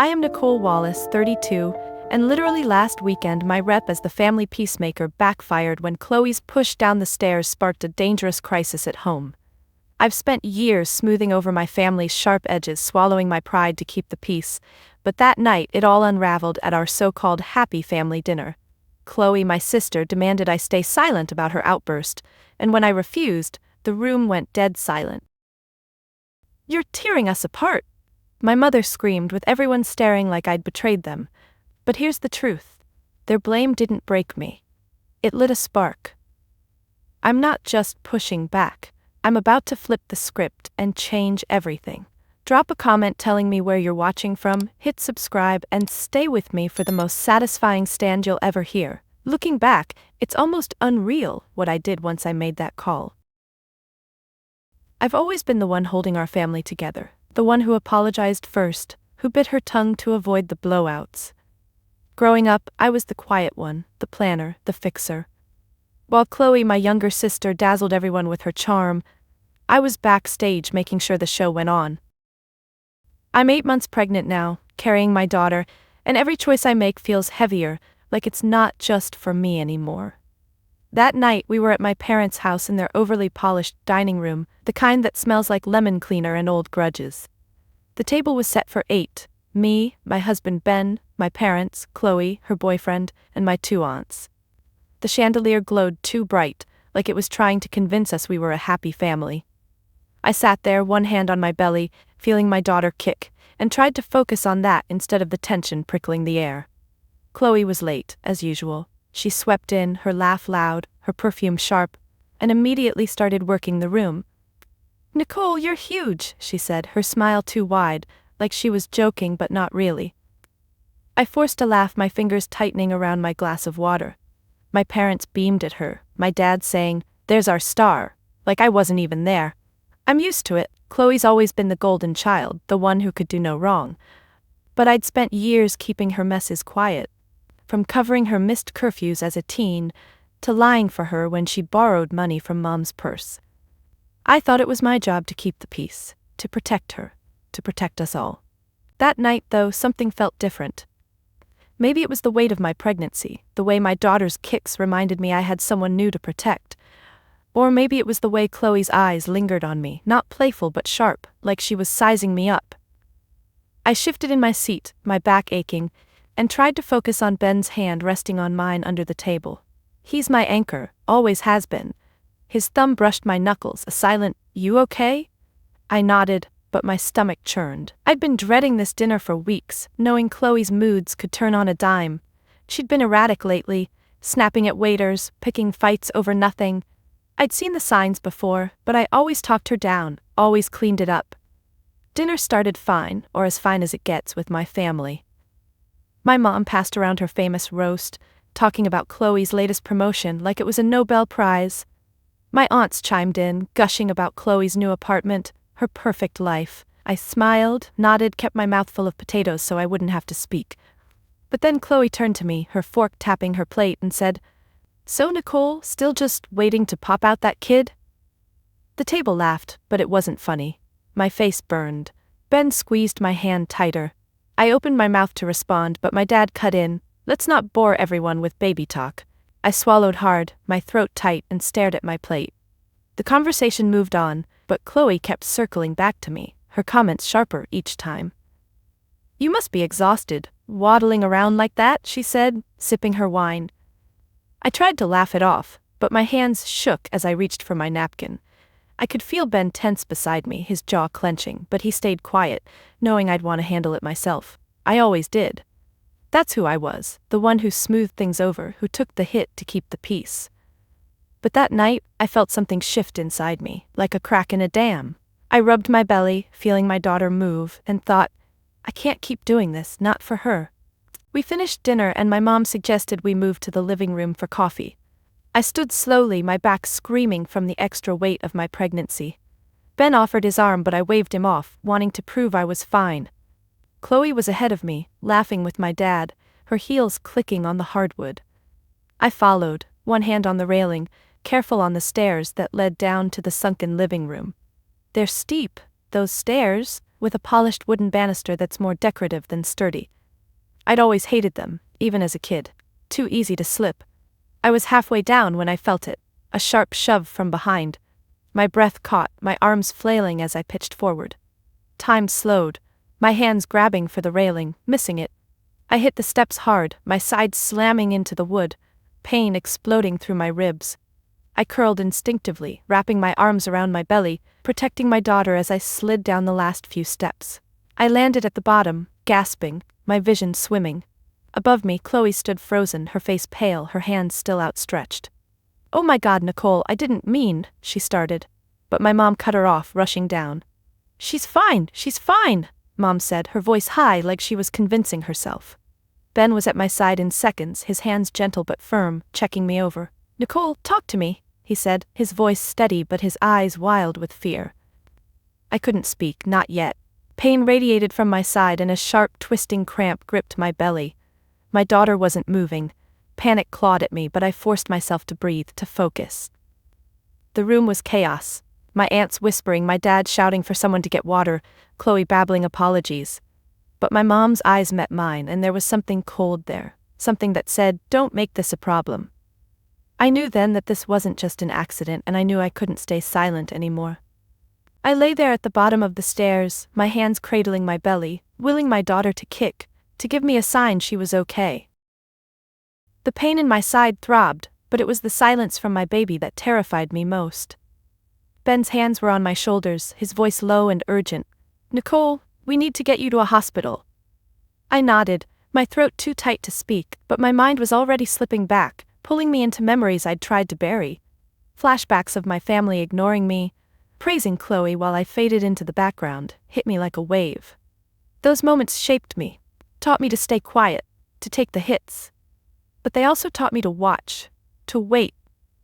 I am Nicole Wallace, 32, and literally last weekend my rep as the family peacemaker backfired when Chloe's push down the stairs sparked a dangerous crisis at home. I've spent years smoothing over my family's sharp edges, swallowing my pride to keep the peace, but that night it all unraveled at our so-called happy family dinner. Chloe, my sister, demanded I stay silent about her outburst, and when I refused, the room went dead silent. "You're tearing us apart!" my mother screamed, with everyone staring like I'd betrayed them. But here's the truth. Their blame didn't break me. It lit a spark. I'm not just pushing back. I'm about to flip the script and change everything. Drop a comment telling me where you're watching from, hit subscribe, and stay with me for the most satisfying stand you'll ever hear. Looking back, it's almost unreal what I did once I made that call. I've always been the one holding our family together, the one who apologized first, who bit her tongue to avoid the blowouts. Growing up, I was the quiet one, the planner, the fixer. While Chloe, my younger sister, dazzled everyone with her charm, I was backstage making sure the show went on. I'm 8 months pregnant now, carrying my daughter, and every choice I make feels heavier, like it's not just for me anymore. That night we were at my parents' house in their overly polished dining room, the kind that smells like lemon cleaner and old grudges. The table was set for 8, me, my husband Ben, my parents, Chloe, her boyfriend, and my 2 aunts. The chandelier glowed too bright, like it was trying to convince us we were a happy family. I sat there, one hand on my belly, feeling my daughter kick, and tried to focus on that instead of the tension prickling the air. Chloe was late, as usual. She swept in, her laugh loud, her perfume sharp, and immediately started working the room. "Nicole, you're huge," she said, her smile too wide, like she was joking but not really. I forced a laugh, my fingers tightening around my glass of water. My parents beamed at her, my dad saying, "There's our star," like I wasn't even there. I'm used to it. Chloe's always been the golden child, the one who could do no wrong. But I'd spent years keeping her messes quiet. From covering her missed curfews as a teen, to lying for her when she borrowed money from Mom's purse. I thought it was my job to keep the peace, to protect her, to protect us all. That night, though, something felt different. Maybe it was the weight of my pregnancy, the way my daughter's kicks reminded me I had someone new to protect. Or maybe it was the way Chloe's eyes lingered on me, not playful but sharp, like she was sizing me up. I shifted in my seat, my back aching, and tried to focus on Ben's hand resting on mine under the table. He's my anchor, always has been. His thumb brushed my knuckles, a silent, "You okay?" I nodded, but my stomach churned. I'd been dreading this dinner for weeks, knowing Chloe's moods could turn on a dime. She'd been erratic lately, snapping at waiters, picking fights over nothing. I'd seen the signs before, but I always talked her down, always cleaned it up. Dinner started fine, or as fine as it gets with my family. My mom passed around her famous roast, talking about Chloe's latest promotion like it was a Nobel Prize. My aunts chimed in, gushing about Chloe's new apartment, her perfect life. I smiled, nodded, kept my mouth full of potatoes so I wouldn't have to speak. But then Chloe turned to me, her fork tapping her plate, and said, "So Nicole, still just waiting to pop out that kid?" The table laughed, but it wasn't funny. My face burned. Ben squeezed my hand tighter. I opened my mouth to respond, but my dad cut in, "Let's not bore everyone with baby talk." I swallowed hard, my throat tight, and stared at my plate. The conversation moved on, but Chloe kept circling back to me, her comments sharper each time. "You must be exhausted, waddling around like that," she said, sipping her wine. I tried to laugh it off, but my hands shook as I reached for my napkin. I could feel Ben tense beside me, his jaw clenching, but he stayed quiet, knowing I'd want to handle it myself. I always did. That's who I was, the one who smoothed things over, who took the hit to keep the peace. But that night, I felt something shift inside me, like a crack in a dam. I rubbed my belly, feeling my daughter move, and thought, I can't keep doing this, not for her. We finished dinner and my mom suggested we move to the living room for coffee. I stood slowly, my back screaming from the extra weight of my pregnancy. Ben offered his arm, but I waved him off, wanting to prove I was fine. Chloe was ahead of me, laughing with my dad, her heels clicking on the hardwood. I followed, one hand on the railing, careful on the stairs that led down to the sunken living room. They're steep, those stairs, with a polished wooden banister that's more decorative than sturdy. I'd always hated them, even as a kid. Too easy to slip. I was halfway down when I felt it, a sharp shove from behind. My breath caught, my arms flailing as I pitched forward. Time slowed, my hands grabbing for the railing, missing it. I hit the steps hard, my side slamming into the wood, pain exploding through my ribs. I curled instinctively, wrapping my arms around my belly, protecting my daughter as I slid down the last few steps. I landed at the bottom, gasping, my vision swimming. Above me, Chloe stood frozen, her face pale, her hands still outstretched. "Oh my God, Nicole, I didn't mean," she started. But my mom cut her off, rushing down. She's fine, Mom said, her voice high like she was convincing herself. Ben was at my side in seconds, his hands gentle but firm, checking me over. "Nicole, talk to me," he said, his voice steady but his eyes wild with fear. I couldn't speak, not yet. Pain radiated from my side and a sharp, twisting cramp gripped my belly. My daughter wasn't moving. Panic clawed at me, but I forced myself to breathe, to focus. The room was chaos. My aunts whispering, my dad shouting for someone to get water, Chloe babbling apologies. But my mom's eyes met mine, and there was something cold there, something that said, "Don't make this a problem." I knew then that this wasn't just an accident, and I knew I couldn't stay silent anymore. I lay there at the bottom of the stairs, my hands cradling my belly, willing my daughter to kick, to give me a sign she was okay. The pain in my side throbbed, but it was the silence from my baby that terrified me most. Ben's hands were on my shoulders, his voice low and urgent. "Nicole, we need to get you to a hospital." I nodded, my throat too tight to speak, but my mind was already slipping back, pulling me into memories I'd tried to bury. Flashbacks of my family ignoring me, praising Chloe while I faded into the background, hit me like a wave. Those moments shaped me, taught me to stay quiet, to take the hits. But they also taught me to watch, to wait,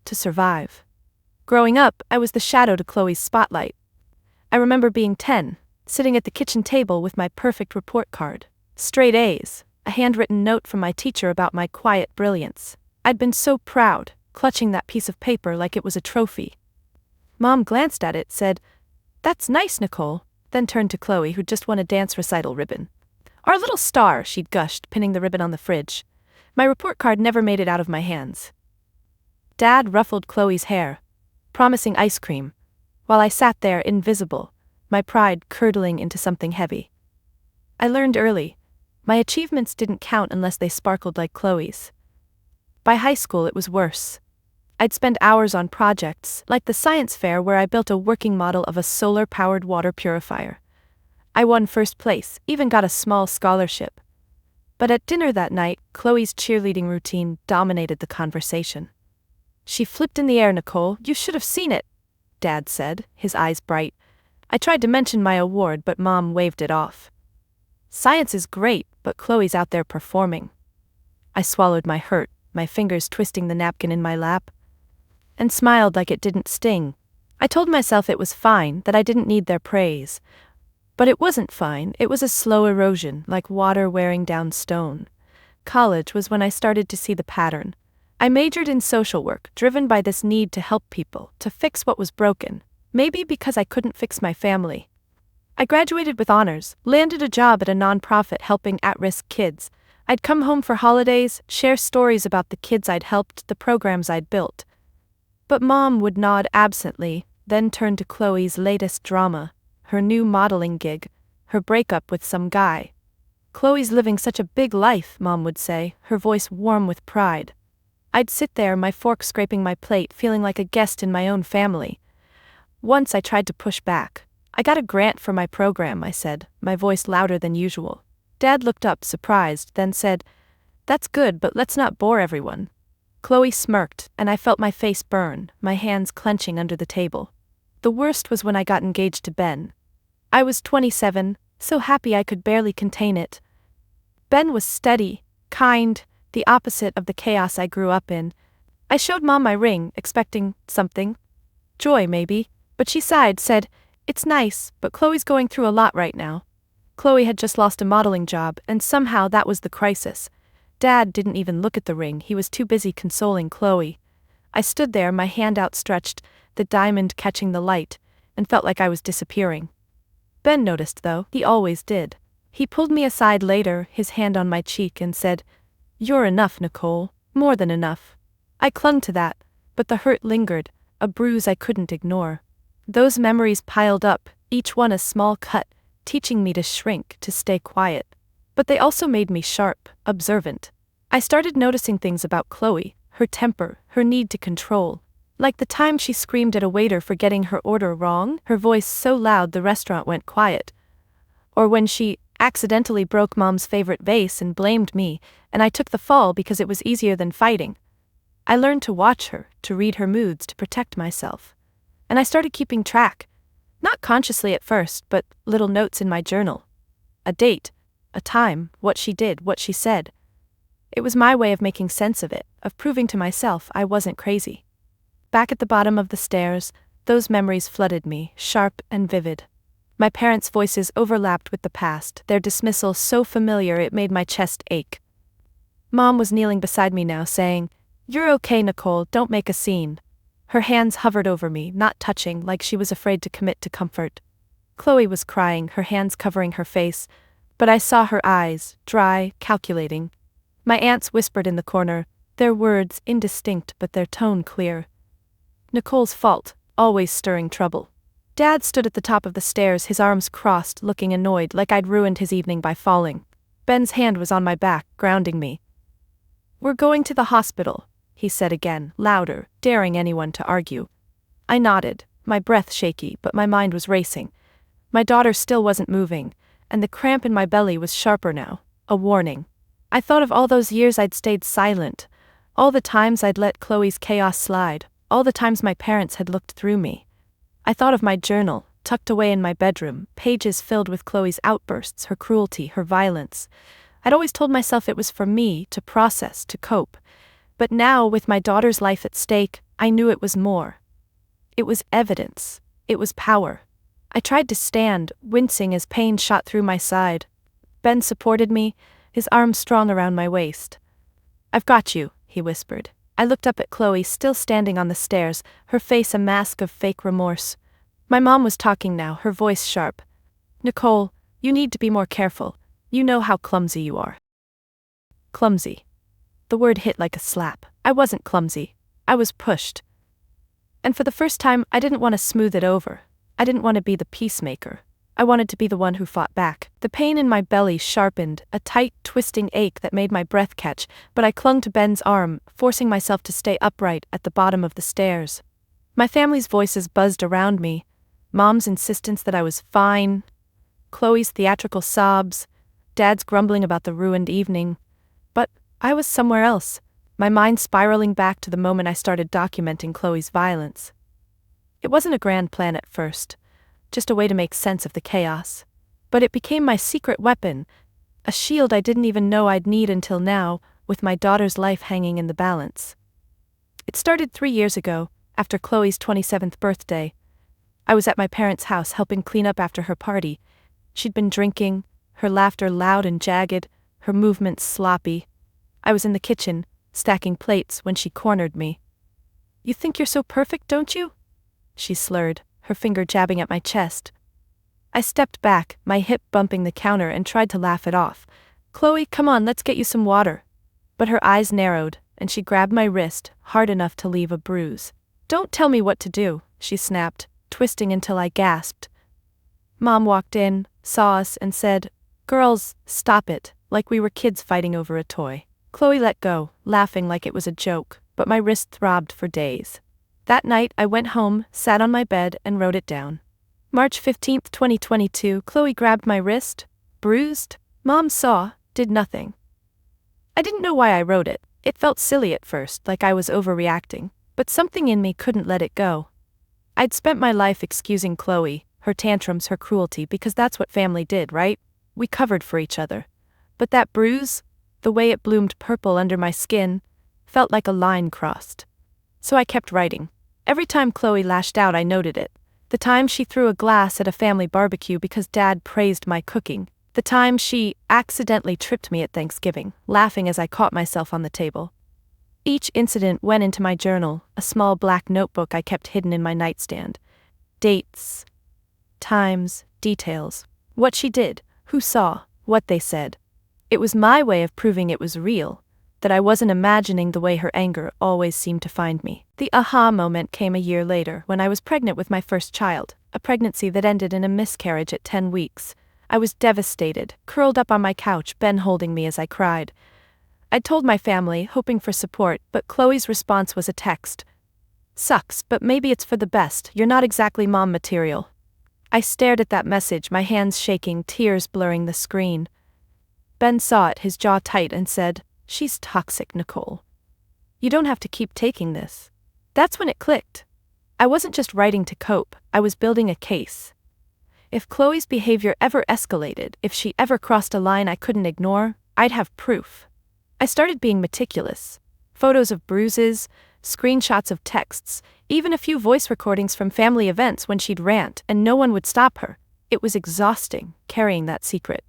to survive. Growing up, I was the shadow to Chloe's spotlight. I remember being 10, sitting at the kitchen table with my perfect report card. Straight A's, a handwritten note from my teacher about my quiet brilliance. I'd been so proud, clutching that piece of paper like it was a trophy. Mom glanced at it, said, "That's nice, Nicole," then turned to Chloe, who'd just won a dance recital ribbon. "Our little star," she'd gushed, pinning the ribbon on the fridge. My report card never made it out of my hands. Dad ruffled Chloe's hair, promising ice cream, while I sat there invisible, my pride curdling into something heavy. I learned early, my achievements didn't count unless they sparkled like Chloe's. By high school it was worse. I'd spend hours on projects, like the science fair where I built a working model of a solar-powered water purifier. I won first place, even got a small scholarship. But at dinner that night, Chloe's cheerleading routine dominated the conversation. "She flipped in the air, Nicole, you should have seen it," Dad said, his eyes bright. I tried to mention my award, but Mom waved it off. "Science is great, but Chloe's out there performing." I swallowed my hurt, my fingers twisting the napkin in my lap, and smiled like it didn't sting. I told myself it was fine, that I didn't need their praise. But it wasn't fine, it was a slow erosion, like water wearing down stone. College was when I started to see the pattern. I majored in social work, driven by this need to help people, to fix what was broken, maybe because I couldn't fix my family. I graduated with honors, landed a job at a nonprofit helping at-risk kids. I'd come home for holidays, share stories about the kids I'd helped, the programs I'd built. But Mom would nod absently, then turn to Chloe's latest drama, her new modeling gig, her breakup with some guy. "Chloe's living such a big life," Mom would say, her voice warm with pride. I'd sit there, my fork scraping my plate, feeling like a guest in my own family. Once I tried to push back. "I got a grant for my program," I said, my voice louder than usual. Dad looked up, surprised, then said, "That's good, but let's not bore everyone." Chloe smirked, and I felt my face burn, my hands clenching under the table. The worst was when I got engaged to Ben. I was 27, so happy I could barely contain it. Ben was steady, kind, the opposite of the chaos I grew up in. I showed Mom my ring, expecting something. Joy, maybe, but she sighed, said, "It's nice, but Chloe's going through a lot right now." Chloe had just lost a modeling job, and somehow that was the crisis. Dad didn't even look at the ring, he was too busy consoling Chloe. I stood there, my hand outstretched, the diamond catching the light, and felt like I was disappearing. Ben noticed though, he always did. He pulled me aside later, his hand on my cheek, and said, "You're enough, Nicole, more than enough." I clung to that, but the hurt lingered, a bruise I couldn't ignore. Those memories piled up, each one a small cut, teaching me to shrink, to stay quiet. But they also made me sharp, observant. I started noticing things about Chloe, her temper, her need to control. Like the time she screamed at a waiter for getting her order wrong, her voice so loud the restaurant went quiet. Or when she accidentally broke Mom's favorite vase and blamed me, and I took the fall because it was easier than fighting. I learned to watch her, to read her moods, to protect myself. And I started keeping track. Not consciously at first, but little notes in my journal. A date, a time, what she did, what she said. It was my way of making sense of it, of proving to myself I wasn't crazy. Back at the bottom of the stairs, those memories flooded me, sharp and vivid. My parents' voices overlapped with the past, their dismissal so familiar it made my chest ache. Mom was kneeling beside me now, saying, "You're okay, Nicole, don't make a scene." Her hands hovered over me, not touching, like she was afraid to commit to comfort. Chloe was crying, her hands covering her face, but I saw her eyes, dry, calculating. My aunts whispered in the corner, their words indistinct but their tone clear. Nicole's fault, always stirring trouble. Dad stood at the top of the stairs, his arms crossed, looking annoyed, like I'd ruined his evening by falling. Ben's hand was on my back, grounding me. "We're going to the hospital," he said again, louder, daring anyone to argue. I nodded, my breath shaky, but my mind was racing. My daughter still wasn't moving, and the cramp in my belly was sharper now, a warning. I thought of all those years I'd stayed silent, all the times I'd let Chloe's chaos slide, all the times my parents had looked through me. I thought of my journal, tucked away in my bedroom, pages filled with Chloe's outbursts, her cruelty, her violence. I'd always told myself it was for me, to process, to cope. But now, with my daughter's life at stake, I knew it was more. It was evidence. It was power. I tried to stand, wincing as pain shot through my side. Ben supported me, his arms strong around my waist. "I've got you," he whispered. I looked up at Chloe, still standing on the stairs, her face a mask of fake remorse. My mom was talking now, her voice sharp. "Nicole, you need to be more careful. You know how clumsy you are." Clumsy. The word hit like a slap. I wasn't clumsy. I was pushed. And for the first time, I didn't want to smooth it over. I didn't want to be the peacemaker. I wanted to be the one who fought back. The pain in my belly sharpened, a tight, twisting ache that made my breath catch, but I clung to Ben's arm, forcing myself to stay upright at the bottom of the stairs. My family's voices buzzed around me. Mom's insistence that I was fine. Chloe's theatrical sobs. Dad's grumbling about the ruined evening. But I was somewhere else, my mind spiraling back to the moment I started documenting Chloe's violence. It wasn't a grand plan at first, just a way to make sense of the chaos. But it became my secret weapon, a shield I didn't even know I'd need until now, with my daughter's life hanging in the balance. It started 3 years ago, after Chloe's 27th birthday. I was at my parents' house helping clean up after her party. She'd been drinking, her laughter loud and jagged, her movements sloppy. I was in the kitchen, stacking plates, when she cornered me. "You think you're so perfect, don't you?" she slurred, her finger jabbing at my chest. I stepped back, my hip bumping the counter, and tried to laugh it off. "Chloe, come on, let's get you some water." But her eyes narrowed, and she grabbed my wrist, hard enough to leave a bruise. "Don't tell me what to do," she snapped, twisting until I gasped. Mom walked in, saw us, and said, "Girls, stop it," like we were kids fighting over a toy. Chloe let go, laughing like it was a joke, but my wrist throbbed for days. That night, I went home, sat on my bed, and wrote it down. March 15, 2022, Chloe grabbed my wrist, bruised. Mom saw, did nothing. I didn't know why I wrote it. It felt silly at first, like I was overreacting, but something in me couldn't let it go. I'd spent my life excusing Chloe, her tantrums, her cruelty, because that's what family did, right? We covered for each other. But that bruise, the way it bloomed purple under my skin, felt like a line crossed. So I kept writing. Every time Chloe lashed out, I noted it. The time she threw a glass at a family barbecue because Dad praised my cooking. The time she accidentally tripped me at Thanksgiving, laughing as I caught myself on the table. Each incident went into my journal, a small black notebook I kept hidden in my nightstand. Dates, times, details. What she did, who saw, what they said. It was my way of proving it was real, that I wasn't imagining the way her anger always seemed to find me. The aha moment came a year later when I was pregnant with my first child, a pregnancy that ended in a miscarriage at 10 weeks. I was devastated, curled up on my couch, Ben holding me as I cried. I'd told my family, hoping for support, but Chloe's response was a text. "Sucks, but maybe it's for the best. You're not exactly mom material." I stared at that message, my hands shaking, tears blurring the screen. Ben saw it, his jaw tight, and said, "She's toxic, Nicole. You don't have to keep taking this." That's when it clicked. I wasn't just writing to cope, I was building a case. If Chloe's behavior ever escalated, if she ever crossed a line I couldn't ignore, I'd have proof. I started being meticulous. Photos of bruises, screenshots of texts, even a few voice recordings from family events when she'd rant and no one would stop her. It was exhausting, carrying that secret.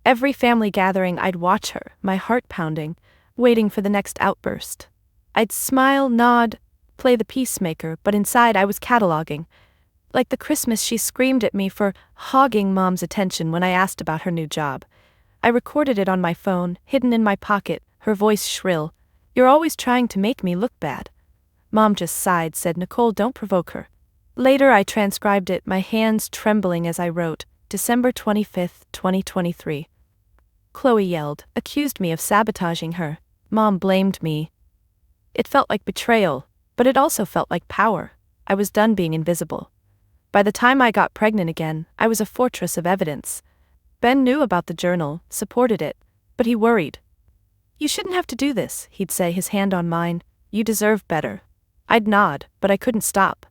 Every family gathering I'd watch her, my heart pounding, waiting for the next outburst. I'd smile, nod, play the peacemaker, but inside I was cataloging. Like the Christmas she screamed at me for hogging mom's attention when I asked about her new job. I recorded it on my phone, hidden in my pocket, her voice shrill. "You're always trying to make me look bad." Mom just sighed, said, "Nicole, don't provoke her." Later I transcribed it, my hands trembling as I wrote, December 25th, 2023. Chloe yelled, accused me of sabotaging her. Mom blamed me. It felt like betrayal, but it also felt like power. I was done being invisible. By the time I got pregnant again, I was a fortress of evidence. Ben knew about the journal, supported it, but he worried. "You shouldn't have to do this," he'd say, his hand on mine. "You deserve better." I'd nod, but I couldn't stop.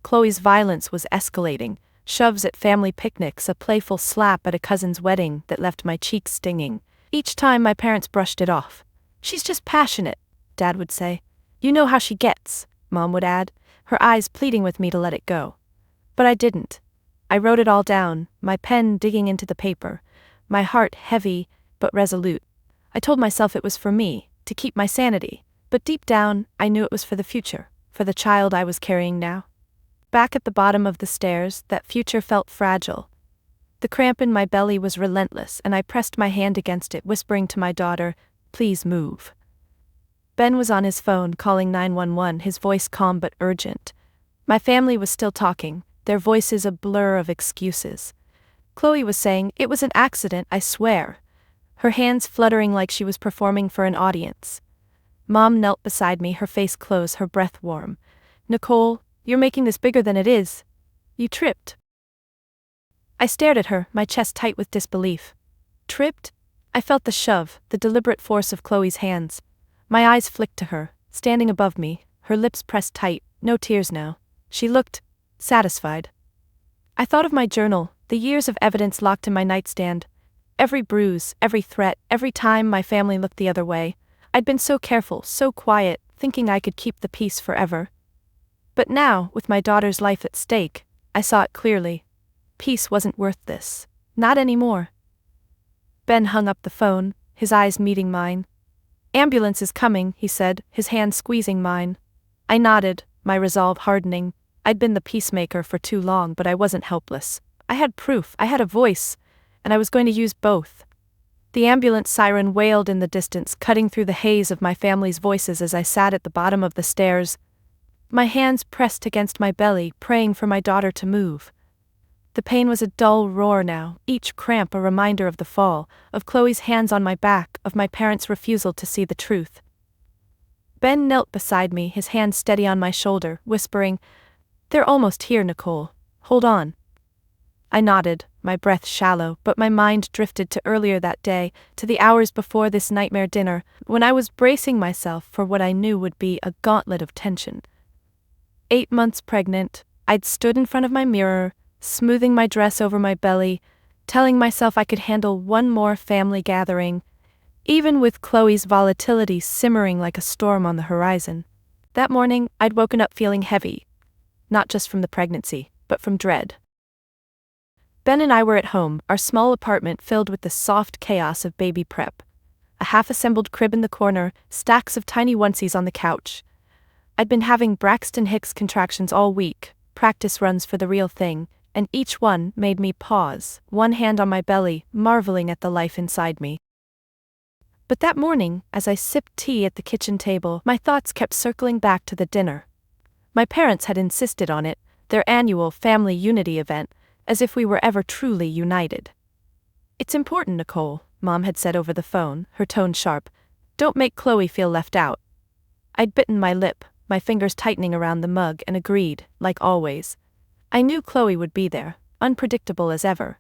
Chloe's violence was escalating. Shoves at family picnics, a playful slap at a cousin's wedding that left my cheeks stinging. Each time my parents brushed it off. "She's just passionate," Dad would say. "You know how she gets," Mom would add, her eyes pleading with me to let it go. But I didn't. I wrote it all down, my pen digging into the paper, my heart heavy but resolute. I told myself it was for me, to keep my sanity, but deep down I knew it was for the future, for the child I was carrying now. Back at the bottom of the stairs, that future felt fragile. The cramp in my belly was relentless, and I pressed my hand against it, whispering to my daughter, "Please move." Ben was on his phone, calling 911, his voice calm but urgent. My family was still talking, their voices a blur of excuses. Chloe was saying, "It was an accident, I swear," her hands fluttering like she was performing for an audience. Mom knelt beside me, her face close, her breath warm. "Nicole, you're making this bigger than it is. You tripped." I stared at her, my chest tight with disbelief. Tripped? I felt the shove, the deliberate force of Chloe's hands. My eyes flicked to her, standing above me, her lips pressed tight, no tears now. She looked satisfied. I thought of my journal, the years of evidence locked in my nightstand. Every bruise, every threat, every time my family looked the other way. I'd been so careful, so quiet, thinking I could keep the peace forever. But now, with my daughter's life at stake, I saw it clearly. Peace wasn't worth this. Not anymore. Ben hung up the phone, his eyes meeting mine. "Ambulance is coming," he said, his hand squeezing mine. I nodded, my resolve hardening. I'd been the peacemaker for too long, but I wasn't helpless. I had proof, I had a voice, and I was going to use both. The ambulance siren wailed in the distance, cutting through the haze of my family's voices as I sat at the bottom of the stairs. My hands pressed against my belly, praying for my daughter to move. The pain was a dull roar now, each cramp a reminder of the fall, of Chloe's hands on my back, of my parents' refusal to see the truth. Ben knelt beside me, his hand steady on my shoulder, whispering, "They're almost here, Nicole. Hold on." I nodded, my breath shallow, but my mind drifted to earlier that day, to the hours before this nightmare dinner, when I was bracing myself for what I knew would be a gauntlet of tension. 8 months pregnant, I'd stood in front of my mirror, smoothing my dress over my belly, telling myself I could handle one more family gathering, even with Chloe's volatility simmering like a storm on the horizon. That morning, I'd woken up feeling heavy, not just from the pregnancy, but from dread. Ben and I were at home, our small apartment filled with the soft chaos of baby prep. A half-assembled crib in the corner, stacks of tiny onesies on the couch. I'd been having Braxton Hicks contractions all week, practice runs for the real thing, and each one made me pause, one hand on my belly, marveling at the life inside me. But that morning, as I sipped tea at the kitchen table, my thoughts kept circling back to the dinner. My parents had insisted on it, their annual family unity event, as if we were ever truly united. "It's important, Nicole," Mom had said over the phone, her tone sharp. "Don't make Chloe feel left out." I'd bitten my lip, my fingers tightening around the mug, and agreed, like always. I knew Chloe would be there, unpredictable as ever.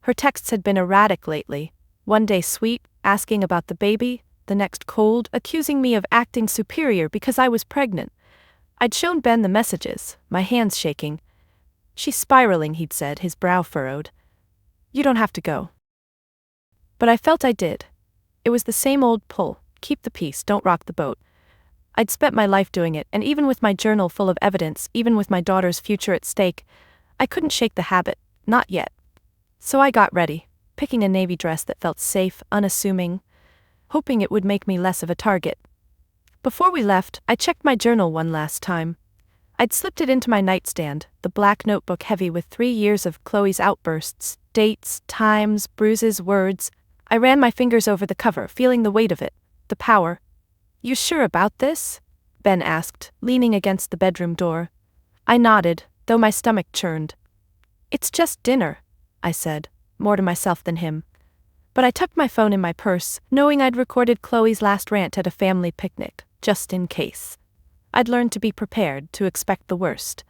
Her texts had been erratic lately, one day sweet, asking about the baby, the next cold, accusing me of acting superior because I was pregnant. I'd shown Ben the messages, my hands shaking. "She's spiraling," he'd said, his brow furrowed. "You don't have to go." But I felt I did. It was the same old pull, keep the peace, don't rock the boat. I'd spent my life doing it, and even with my journal full of evidence, even with my daughter's future at stake, I couldn't shake the habit, not yet. So I got ready, picking a navy dress that felt safe, unassuming, hoping it would make me less of a target. Before we left, I checked my journal one last time. I'd slipped it into my nightstand, the black notebook heavy with 3 years of Chloe's outbursts, dates, times, bruises, words. I ran my fingers over the cover, feeling the weight of it, the power. "You sure about this?" Ben asked, leaning against the bedroom door. I nodded, though my stomach churned. "It's just dinner," I said, more to myself than him. But I tucked my phone in my purse, knowing I'd recorded Chloe's last rant at a family picnic, just in case. I'd learned to be prepared, to expect the worst.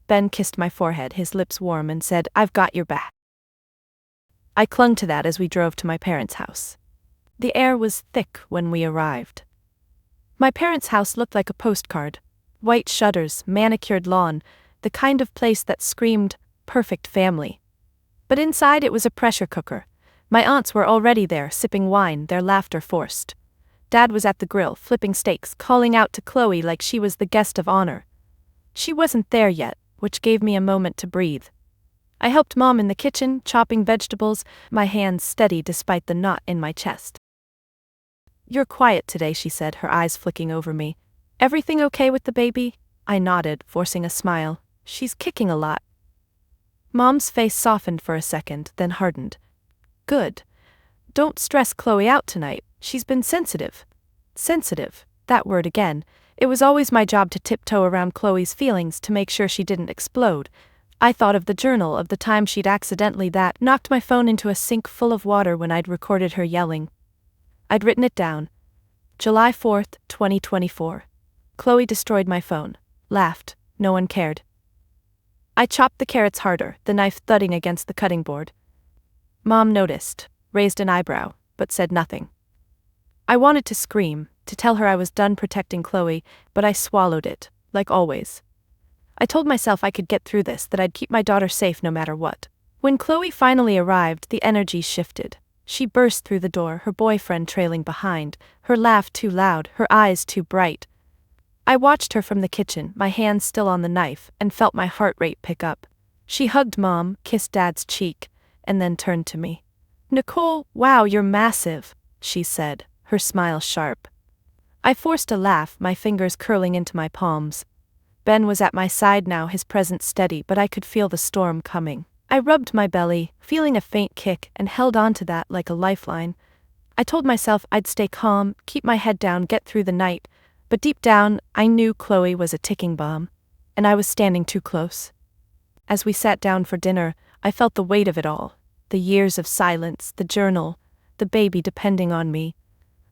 Ben kissed my forehead, his lips warm, and said, "I've got your back." I clung to that as we drove to my parents' house. The air was thick when we arrived. My parents' house looked like a postcard. White shutters, manicured lawn, the kind of place that screamed, perfect family. But inside it was a pressure cooker. My aunts were already there, sipping wine, their laughter forced. Dad was at the grill, flipping steaks, calling out to Chloe like she was the guest of honor. She wasn't there yet, which gave me a moment to breathe. I helped Mom in the kitchen, chopping vegetables, my hands steady despite the knot in my chest. "You're quiet today," she said, her eyes flicking over me. "Everything okay with the baby?" I nodded, forcing a smile. "She's kicking a lot." Mom's face softened for a second, then hardened. "Good. Don't stress Chloe out tonight. She's been sensitive." Sensitive, that word again. It was always my job to tiptoe around Chloe's feelings to make sure she didn't explode. I thought of the journal, of the time she'd accidentally knocked my phone into a sink full of water when I'd recorded her yelling. I'd written it down. July 4th, 2024. Chloe destroyed my phone. Laughed. No one cared. I chopped the carrots harder, the knife thudding against the cutting board. Mom noticed, raised an eyebrow, but said nothing. I wanted to scream, to tell her I was done protecting Chloe, but I swallowed it, like always. I told myself I could get through this, that I'd keep my daughter safe no matter what. When Chloe finally arrived, the energy shifted. She burst through the door, her boyfriend trailing behind, her laugh too loud, her eyes too bright. I watched her from the kitchen, my hands still on the knife, and felt my heart rate pick up. She hugged Mom, kissed Dad's cheek, and then turned to me. "Nicole, wow, you're massive," she said, her smile sharp. I forced a laugh, my fingers curling into my palms. Ben was at my side now, his presence steady, but I could feel the storm coming. I rubbed my belly, feeling a faint kick, and held on to that like a lifeline. I told myself I'd stay calm, keep my head down, get through the night, but deep down, I knew Chloe was a ticking bomb, and I was standing too close. As we sat down for dinner, I felt the weight of it all, the years of silence, the journal, the baby depending on me.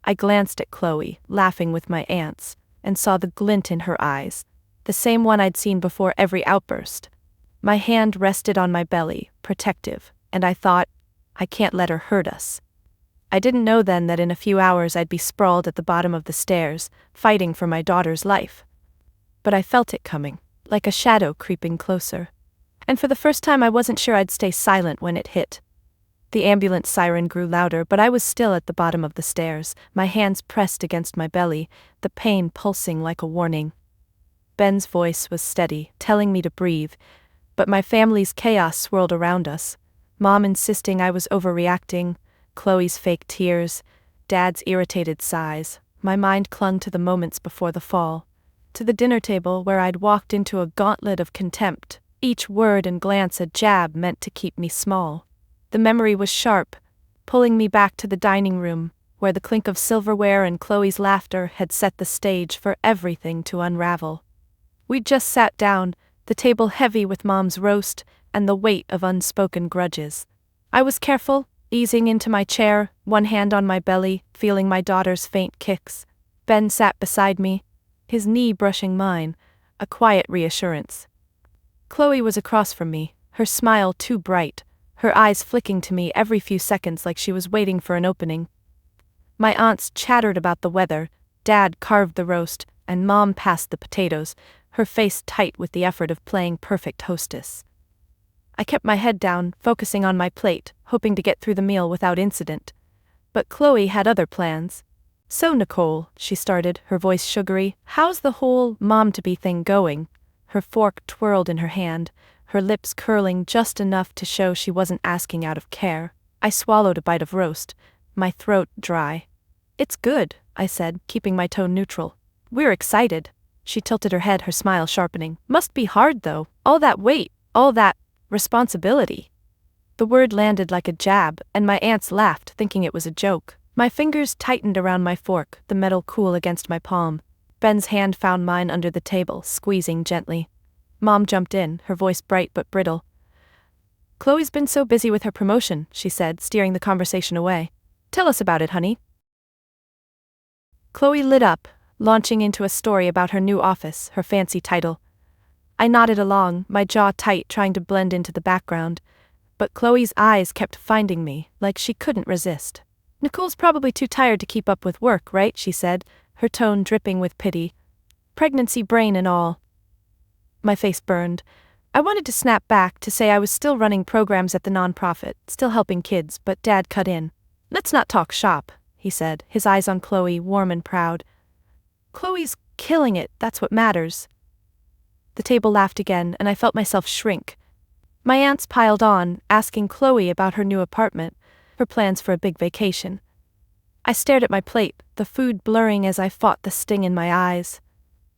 I glanced at Chloe, laughing with my aunts, and saw the glint in her eyes, the same one I'd seen before every outburst. My hand rested on my belly, protective, and I thought, I can't let her hurt us. I didn't know then that in a few hours I'd be sprawled at the bottom of the stairs, fighting for my daughter's life. But I felt it coming, like a shadow creeping closer. And for the first time I wasn't sure I'd stay silent when it hit. The ambulance siren grew louder, but I was still at the bottom of the stairs, my hands pressed against my belly, the pain pulsing like a warning. Ben's voice was steady, telling me to breathe, but my family's chaos swirled around us. Mom insisting I was overreacting, Chloe's fake tears, Dad's irritated sighs. My mind clung to the moments before the fall, to the dinner table where I'd walked into a gauntlet of contempt, Each word and glance a jab meant to keep me small. The memory was sharp, pulling me back to the dining room, where the clink of silverware and Chloe's laughter had set the stage for everything to unravel. We'd just sat down, the table heavy with Mom's roast and the weight of unspoken grudges. I was careful, easing into my chair, one hand on my belly, feeling my daughter's faint kicks. Ben sat beside me, his knee brushing mine, a quiet reassurance. Chloe was across from me, her smile too bright, her eyes flicking to me every few seconds like she was waiting for an opening. My aunts chattered about the weather, Dad carved the roast, and Mom passed the potatoes, her face tight with the effort of playing perfect hostess. I kept my head down, focusing on my plate, hoping to get through the meal without incident. But Chloe had other plans. "So Nicole," she started, her voice sugary, "how's the whole mom-to-be thing going?" Her fork twirled in her hand, her lips curling just enough to show she wasn't asking out of care. I swallowed a bite of roast, my throat dry. "It's good," I said, keeping my tone neutral. "We're excited." She tilted her head, her smile sharpening. "Must be hard though, all that weight, all that responsibility." The word landed like a jab, and my aunts laughed, thinking it was a joke. My fingers tightened around my fork, the metal cool against my palm. Ben's hand found mine under the table, squeezing gently. Mom jumped in, her voice bright but brittle. "Chloe's been so busy with her promotion," she said, steering the conversation away. "Tell us about it, honey." Chloe lit up, launching into a story about her new office, her fancy title. I nodded along, my jaw tight, trying to blend into the background. But Chloe's eyes kept finding me, like she couldn't resist. "Nicole's probably too tired to keep up with work, right?" she said, her tone dripping with pity. "Pregnancy brain and all." My face burned. I wanted to snap back, to say I was still running programs at the nonprofit, still helping kids, but Dad cut in. "Let's not talk shop," he said, his eyes on Chloe, warm and proud. "Chloe's killing it, that's what matters." The table laughed again, and I felt myself shrink. My aunts piled on, asking Chloe about her new apartment, her plans for a big vacation. I stared at my plate, the food blurring as I fought the sting in my eyes.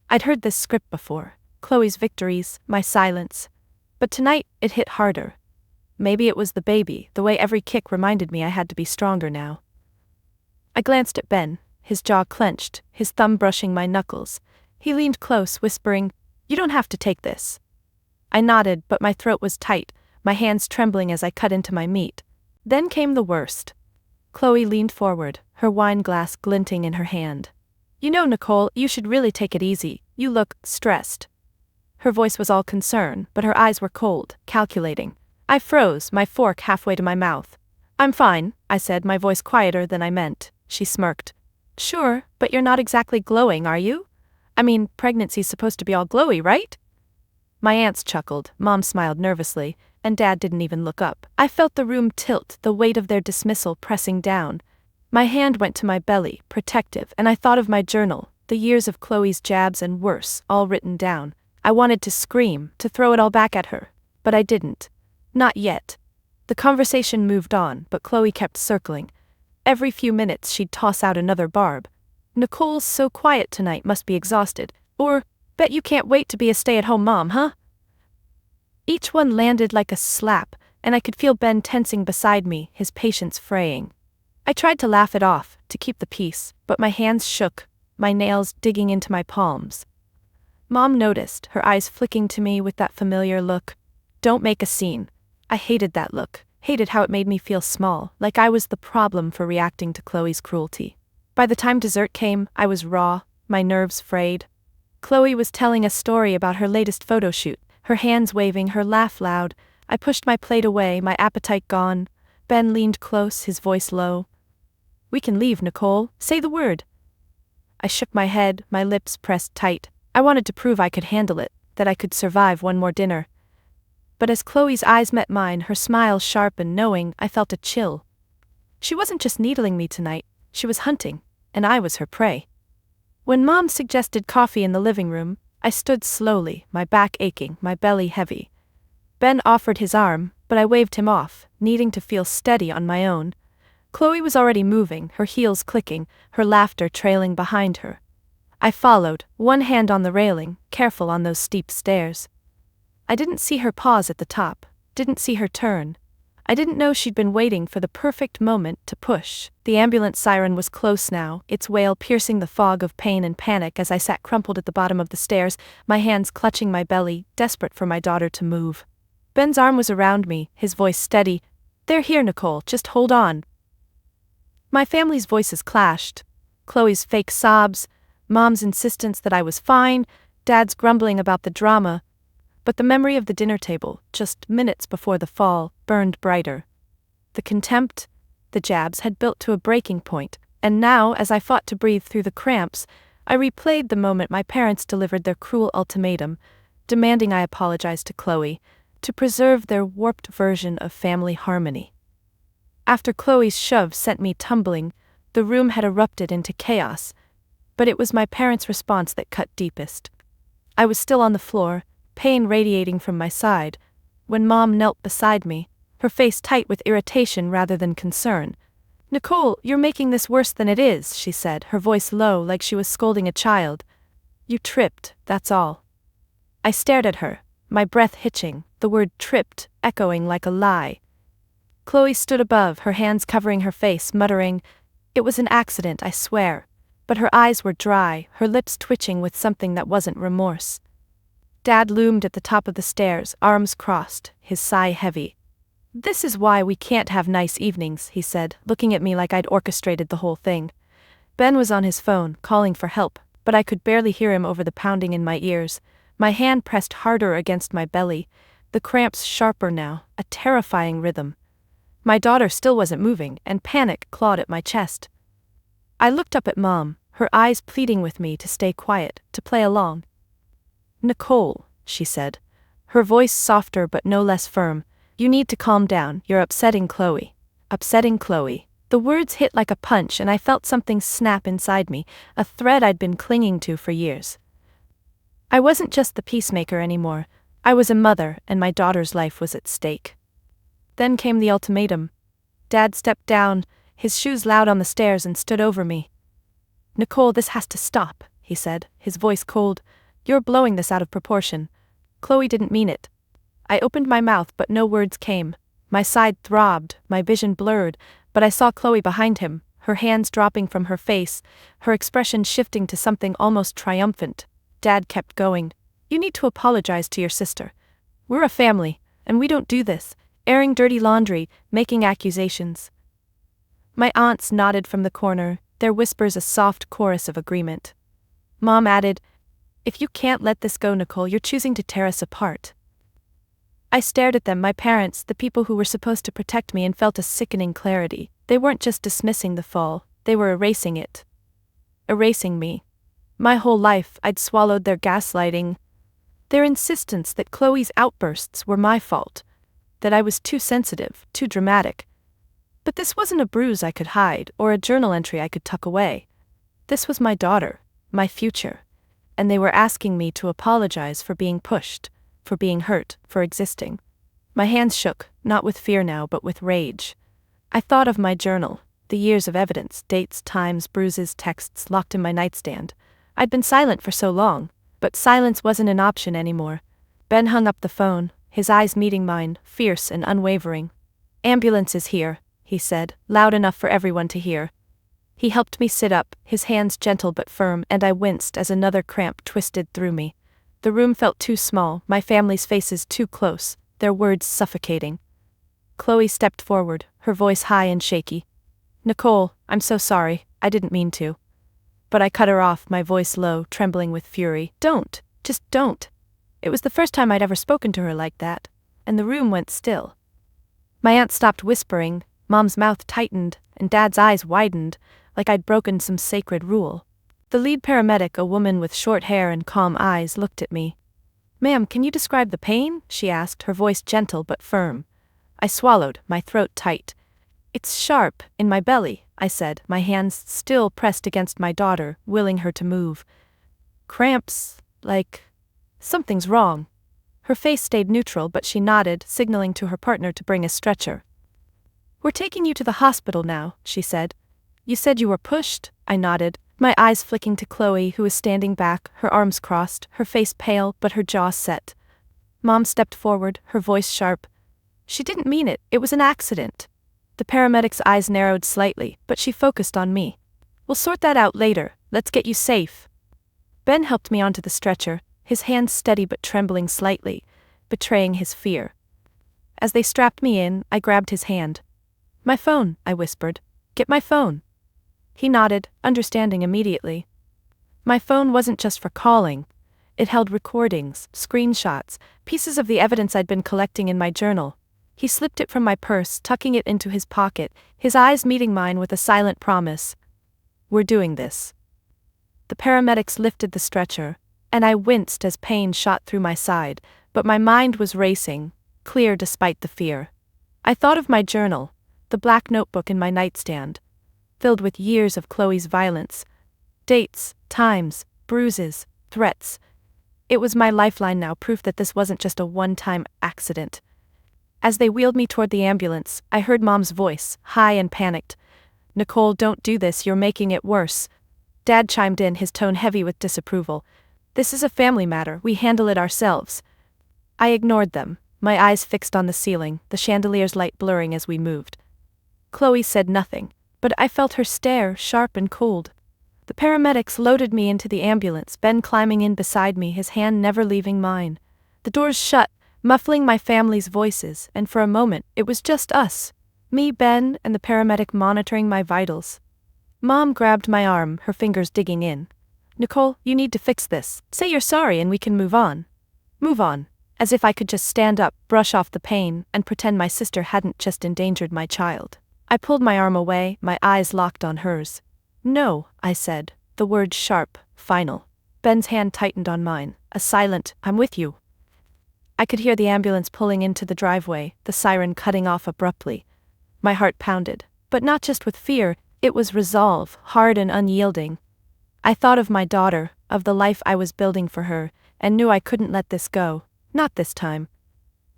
I'd heard this script before, Chloe's victories, my silence. But tonight, it hit harder. Maybe it was the baby, the way every kick reminded me I had to be stronger now. I glanced at Ben, his jaw clenched, his thumb brushing my knuckles. He leaned close, whispering, "You don't have to take this." I nodded, but my throat was tight, my hands trembling as I cut into my meat. Then came the worst. Chloe leaned forward, her wine glass glinting in her hand. "You know, Nicole, you should really take it easy. You look stressed." Her voice was all concern, but her eyes were cold, calculating. I froze, my fork halfway to my mouth. "I'm fine," I said, my voice quieter than I meant. She smirked. "Sure, but you're not exactly glowing, are you? I mean, pregnancy's supposed to be all glowy, right?" My aunts chuckled, Mom smiled nervously, and Dad didn't even look up. I felt the room tilt, the weight of their dismissal pressing down. My hand went to my belly, protective, and I thought of my journal, the years of Chloe's jabs and worse, all written down. I wanted to scream, to throw it all back at her. But I didn't. Not yet. The conversation moved on, but Chloe kept circling. Every few minutes she'd toss out another barb. "Nicole's so quiet tonight, must be exhausted." Or, "Bet you can't wait to be a stay-at-home mom, huh?" Each one landed like a slap, and I could feel Ben tensing beside me, his patience fraying. I tried to laugh it off, to keep the peace, but my hands shook, my nails digging into my palms. Mom noticed, her eyes flicking to me with that familiar look. "Don't make a scene." I hated that look, hated how it made me feel small, like I was the problem for reacting to Chloe's cruelty. By the time dessert came, I was raw, my nerves frayed. Chloe was telling a story about her latest photo shoot, her hands waving, her laugh loud. I pushed my plate away, my appetite gone. Ben leaned close, his voice low. "We can leave, Nicole. Say the word." I shook my head, my lips pressed tight. I wanted to prove I could handle it, that I could survive one more dinner. But as Chloe's eyes met mine, her smile sharp and knowing, I felt a chill. She wasn't just needling me tonight, she was hunting, and I was her prey. When Mom suggested coffee in the living room, I stood slowly, my back aching, my belly heavy. Ben offered his arm, but I waved him off, needing to feel steady on my own. Chloe was already moving, her heels clicking, her laughter trailing behind her. I followed, one hand on the railing, careful on those steep stairs. I didn't see her pause at the top, didn't see her turn. I didn't know she'd been waiting for the perfect moment to push. The ambulance siren was close now, its wail piercing the fog of pain and panic as I sat crumpled at the bottom of the stairs, my hands clutching my belly, desperate for my daughter to move. Ben's arm was around me, his voice steady. "They're here, Nicole, just hold on." My family's voices clashed. Chloe's fake sobs, Mom's insistence that I was fine, Dad's grumbling about the drama. But the memory of the dinner table, just minutes before the fall, burned brighter. The contempt, the jabs had built to a breaking point, and now, as I fought to breathe through the cramps, I replayed the moment my parents delivered their cruel ultimatum, demanding I apologize to Chloe, to preserve their warped version of family harmony. After Chloe's shove sent me tumbling, the room had erupted into chaos, but it was my parents' response that cut deepest. I was still on the floor, pain radiating from my side, when Mom knelt beside me, her face tight with irritation rather than concern. "Nicole, you're making this worse than it is," she said, her voice low like she was scolding a child. "You tripped, that's all." I stared at her, my breath hitching, the word tripped echoing like a lie. Chloe stood above, her hands covering her face, muttering, "It was an accident, I swear." But her eyes were dry, her lips twitching with something that wasn't remorse. Dad loomed at the top of the stairs, arms crossed, his sigh heavy. "This is why we can't have nice evenings," he said, looking at me like I'd orchestrated the whole thing. Ben was on his phone, calling for help, but I could barely hear him over the pounding in my ears. My hand pressed harder against my belly, the cramps sharper now, a terrifying rhythm. My daughter still wasn't moving, and panic clawed at my chest. I looked up at Mom, her eyes pleading with me to stay quiet, to play along. "Nicole," she said, her voice softer but no less firm, "you need to calm down, you're upsetting Chloe." Upsetting Chloe. The words hit like a punch and I felt something snap inside me, a thread I'd been clinging to for years. I wasn't just the peacemaker anymore, I was a mother and my daughter's life was at stake. Then came the ultimatum. Dad stepped down, his shoes loud on the stairs, and stood over me. "Nicole, this has to stop," he said, his voice cold. "You're blowing this out of proportion. Chloe didn't mean it." I opened my mouth but no words came. My side throbbed, my vision blurred, but I saw Chloe behind him, her hands dropping from her face, her expression shifting to something almost triumphant. Dad kept going. "You need to apologize to your sister. We're a family, and we don't do this, airing dirty laundry, making accusations." My aunts nodded from the corner, their whispers a soft chorus of agreement. Mom added, "If you can't let this go, Nicole, you're choosing to tear us apart." I stared at them, my parents, the people who were supposed to protect me, and felt a sickening clarity. They weren't just dismissing the fall, they were erasing it. Erasing me. My whole life, I'd swallowed their gaslighting. Their insistence that Chloe's outbursts were my fault. That I was too sensitive, too dramatic. But this wasn't a bruise I could hide, or a journal entry I could tuck away. This was my daughter, my future. And they were asking me to apologize for being pushed, for being hurt, for existing. My hands shook, not with fear now, but with rage. I thought of my journal, the years of evidence, dates, times, bruises, texts locked in my nightstand. I'd been silent for so long, but silence wasn't an option anymore. Ben hung up the phone, his eyes meeting mine, fierce and unwavering. "Ambulance is here," he said, loud enough for everyone to hear. He helped me sit up, his hands gentle but firm, and I winced as another cramp twisted through me. The room felt too small, my family's faces too close, their words suffocating. Chloe stepped forward, her voice high and shaky. "Nicole, I'm so sorry, I didn't mean to." But I cut her off, my voice low, trembling with fury. "Don't, just don't." It was the first time I'd ever spoken to her like that, and the room went still. My aunt stopped whispering, Mom's mouth tightened, and Dad's eyes widened, like I'd broken some sacred rule. The lead paramedic, a woman with short hair and calm eyes, looked at me. "Ma'am, can you describe the pain?" she asked, her voice gentle but firm. I swallowed, my throat tight. "It's sharp, in my belly," I said, my hands still pressed against my daughter, willing her to move. "Cramps, like... something's wrong." Her face stayed neutral, but she nodded, signaling to her partner to bring a stretcher. "We're taking you to the hospital now," she said. "You said you were pushed?" I nodded, my eyes flicking to Chloe, who was standing back, her arms crossed, her face pale but her jaw set. Mom stepped forward, her voice sharp. She didn't mean it, it was an accident. The paramedic's eyes narrowed slightly, but she focused on me. We'll sort that out later, let's get you safe. Ben helped me onto the stretcher, his hands steady but trembling slightly, betraying his fear. As they strapped me in, I grabbed his hand. My phone, I whispered. Get my phone. He nodded, understanding immediately. My phone wasn't just for calling. It held recordings, screenshots, pieces of the evidence I'd been collecting in my journal. He slipped it from my purse, tucking it into his pocket, his eyes meeting mine with a silent promise. We're doing this. The paramedics lifted the stretcher, and I winced as pain shot through my side, but my mind was racing, clear despite the fear. I thought of my journal, the black notebook in my nightstand, filled with years of Chloe's violence. Dates, times, bruises, threats. It was my lifeline now, proof that this wasn't just a one-time accident. As they wheeled me toward the ambulance, I heard Mom's voice, high and panicked. Nicole, don't do this, you're making it worse. Dad chimed in, his tone heavy with disapproval. This is a family matter, we handle it ourselves. I ignored them, my eyes fixed on the ceiling, the chandelier's light blurring as we moved. Chloe said nothing, but I felt her stare, sharp and cold. The paramedics loaded me into the ambulance, Ben climbing in beside me, his hand never leaving mine. The doors shut, muffling my family's voices, and for a moment, it was just us. Me, Ben, and the paramedic monitoring my vitals. Mom grabbed my arm, her fingers digging in. Nicole, you need to fix this. Say you're sorry and we can move on. Move on. As if I could just stand up, brush off the pain, and pretend my sister hadn't just endangered my child. I pulled my arm away, my eyes locked on hers. No, I said, the words sharp, final. Ben's hand tightened on mine, a silent, I'm with you. I could hear the ambulance pulling into the driveway, the siren cutting off abruptly. My heart pounded, but not just with fear, it was resolve, hard and unyielding. I thought of my daughter, of the life I was building for her, and knew I couldn't let this go, not this time.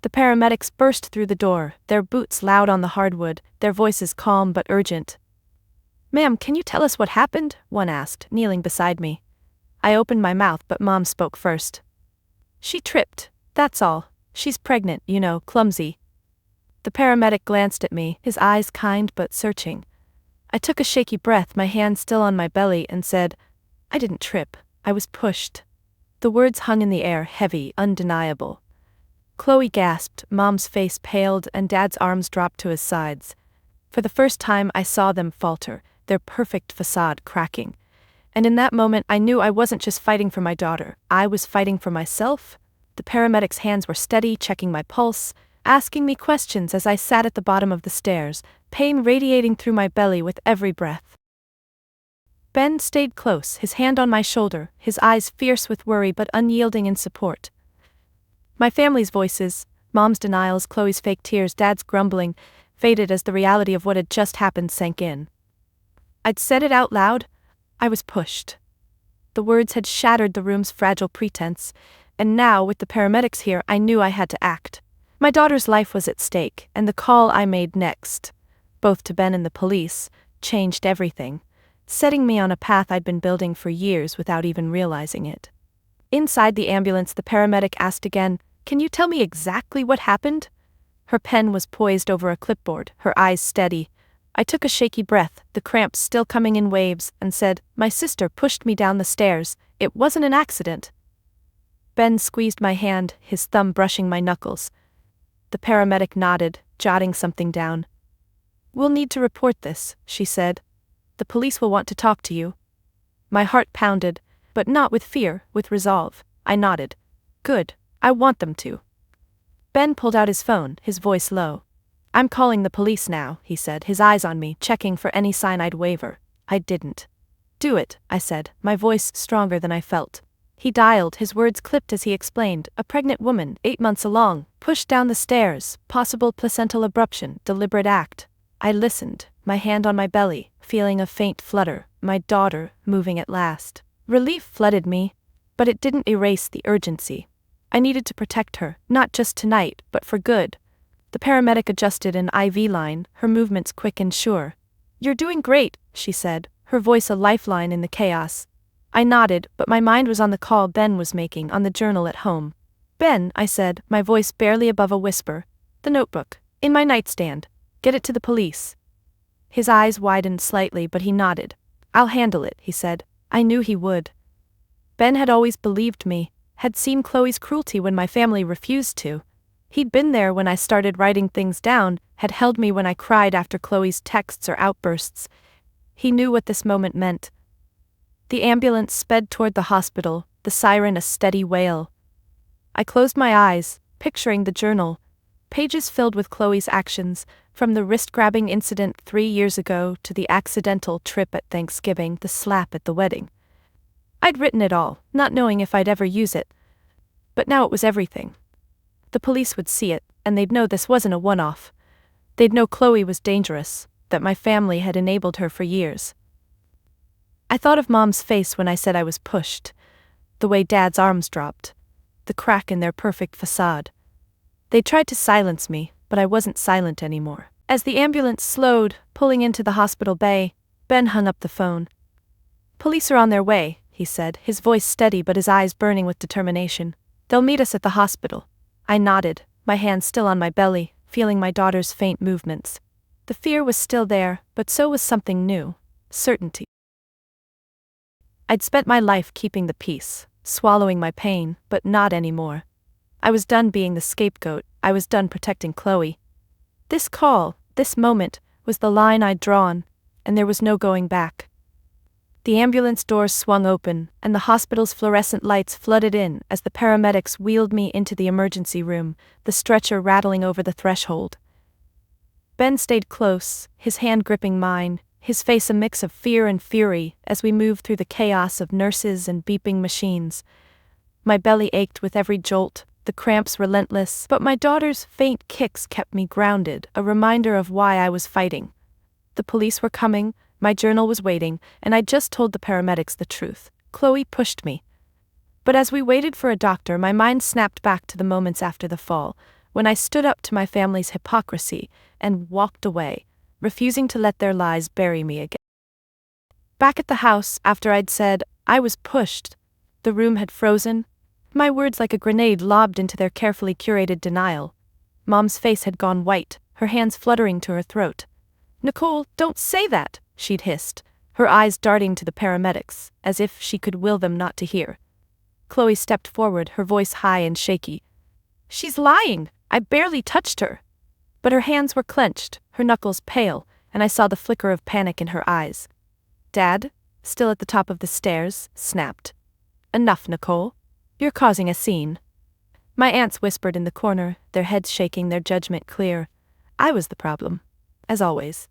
The paramedics burst through the door, their boots loud on the hardwood, their voices calm but urgent. Ma'am, can you tell us what happened? One asked, kneeling beside me. I opened my mouth, but Mom spoke first. She tripped, that's all. She's pregnant, you know, clumsy. The paramedic glanced at me, his eyes kind but searching. I took a shaky breath, my hand still on my belly, and said, I didn't trip, I was pushed. The words hung in the air, heavy, undeniable. Chloe gasped, Mom's face paled, and Dad's arms dropped to his sides. For the first time I saw them falter, their perfect facade cracking. And in that moment I knew I wasn't just fighting for my daughter, I was fighting for myself. The paramedic's hands were steady, checking my pulse, asking me questions as I sat at the bottom of the stairs, pain radiating through my belly with every breath. Ben stayed close, his hand on my shoulder, his eyes fierce with worry but unyielding in support. My family's voices, Mom's denials, Chloe's fake tears, Dad's grumbling, faded as the reality of what had just happened sank in. I'd said it out loud. I was pushed. The words had shattered the room's fragile pretense, and now, with the paramedics here, I knew I had to act. My daughter's life was at stake, and the call I made next, both to Ben and the police, changed everything, setting me on a path I'd been building for years without even realizing it. Inside the ambulance, the paramedic asked again, Can you tell me exactly what happened? Her pen was poised over a clipboard, her eyes steady. I took a shaky breath, the cramps still coming in waves, and said, My sister pushed me down the stairs, it wasn't an accident. Ben squeezed my hand, his thumb brushing my knuckles. The paramedic nodded, jotting something down. We'll need to report this, she said. The police will want to talk to you. My heart pounded, but not with fear, with resolve. I nodded. Good, I want them to. Ben pulled out his phone, his voice low. I'm calling the police now, he said, his eyes on me, checking for any sign I'd waver. I didn't. Do it, I said, my voice stronger than I felt. He dialed, his words clipped as he explained, a pregnant woman, 8 months along, pushed down the stairs, possible placental abruption, deliberate act. I listened, my hand on my belly, feeling a faint flutter, my daughter, moving at last. Relief flooded me, but it didn't erase the urgency. I needed to protect her, not just tonight, but for good. The paramedic adjusted an IV line, her movements quick and sure. You're doing great, she said, her voice a lifeline in the chaos. I nodded, but my mind was on the call Ben was making, on the journal at home. Ben, I said, my voice barely above a whisper. The notebook. In my nightstand. Get it to the police. His eyes widened slightly, but he nodded. I'll handle it, he said. I knew he would. Ben had always believed me, had seen Chloe's cruelty when my family refused to. He'd been there when I started writing things down, had held me when I cried after Chloe's texts or outbursts. He knew what this moment meant. The ambulance sped toward the hospital, the siren a steady wail. I closed my eyes, picturing the journal, pages filled with Chloe's actions, from the wrist-grabbing incident 3 years ago to the accidental trip at Thanksgiving, the slap at the wedding. I'd written it all, not knowing if I'd ever use it. But now it was everything. The police would see it, and they'd know this wasn't a one-off. They'd know Chloe was dangerous, that my family had enabled her for years. I thought of Mom's face when I said I was pushed, the way Dad's arms dropped, the crack in their perfect facade. They tried to silence me, but I wasn't silent anymore. As the ambulance slowed, pulling into the hospital bay, Ben hung up the phone. Police are on their way, he said, his voice steady but his eyes burning with determination. They'll meet us at the hospital. I nodded, my hand still on my belly, feeling my daughter's faint movements. The fear was still there, but so was something new. Certainty. I'd spent my life keeping the peace, swallowing my pain, but not anymore. I was done being the scapegoat, I was done protecting Chloe. This call, this moment, was the line I'd drawn, and there was no going back. The ambulance doors swung open, and the hospital's fluorescent lights flooded in as the paramedics wheeled me into the emergency room, the stretcher rattling over the threshold. Ben stayed close, his hand gripping mine, his face a mix of fear and fury as we moved through the chaos of nurses and beeping machines. My belly ached with every jolt, the cramps relentless, but my daughter's faint kicks kept me grounded, a reminder of why I was fighting. The police were coming, my journal was waiting, and I'd just told the paramedics the truth. Chloe pushed me. But as we waited for a doctor, my mind snapped back to the moments after the fall, when I stood up to my family's hypocrisy and walked away, refusing to let their lies bury me again. Back at the house, after I'd said, I was pushed, the room had frozen, my words like a grenade lobbed into their carefully curated denial. Mom's face had gone white, her hands fluttering to her throat. Nicole, don't say that, she'd hissed, her eyes darting to the paramedics, as if she could will them not to hear. Chloe stepped forward, her voice high and shaky. She's lying, I barely touched her. But her hands were clenched, her knuckles pale, and I saw the flicker of panic in her eyes. Dad, still at the top of the stairs, snapped. Enough, Nicole. You're causing a scene. My aunts whispered in the corner, their heads shaking, their judgment clear. I was the problem, as always.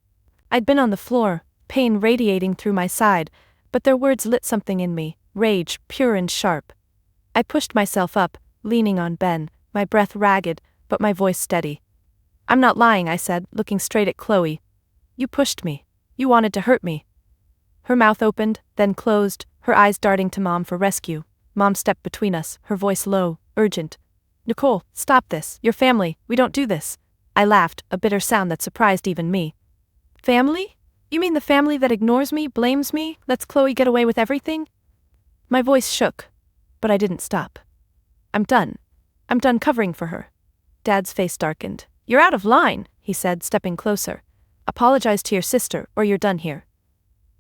I'd been on the floor, pain radiating through my side, but their words lit something in me, rage, pure and sharp. I pushed myself up, leaning on Ben, my breath ragged, but my voice steady. I'm not lying, I said, looking straight at Chloe. You pushed me. You wanted to hurt me. Her mouth opened, then closed, her eyes darting to Mom for rescue. Mom stepped between us, her voice low, urgent. Nicole, stop this, your family, we don't do this. I laughed, a bitter sound that surprised even me. Family? You mean the family that ignores me, blames me, lets Chloe get away with everything? My voice shook, but I didn't stop. I'm done. I'm done covering for her. Dad's face darkened. You're out of line, he said, stepping closer. Apologize to your sister, or you're done here.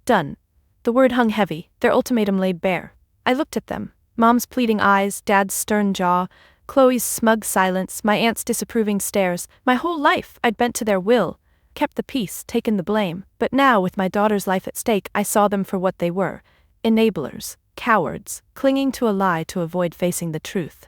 Done. The word hung heavy, their ultimatum laid bare. I looked at them. Mom's pleading eyes, Dad's stern jaw, Chloe's smug silence, my aunt's disapproving stares. My whole life I'd bent to their will, kept the peace, taken the blame, but now with my daughter's life at stake I saw them for what they were, enablers, cowards, clinging to a lie to avoid facing the truth.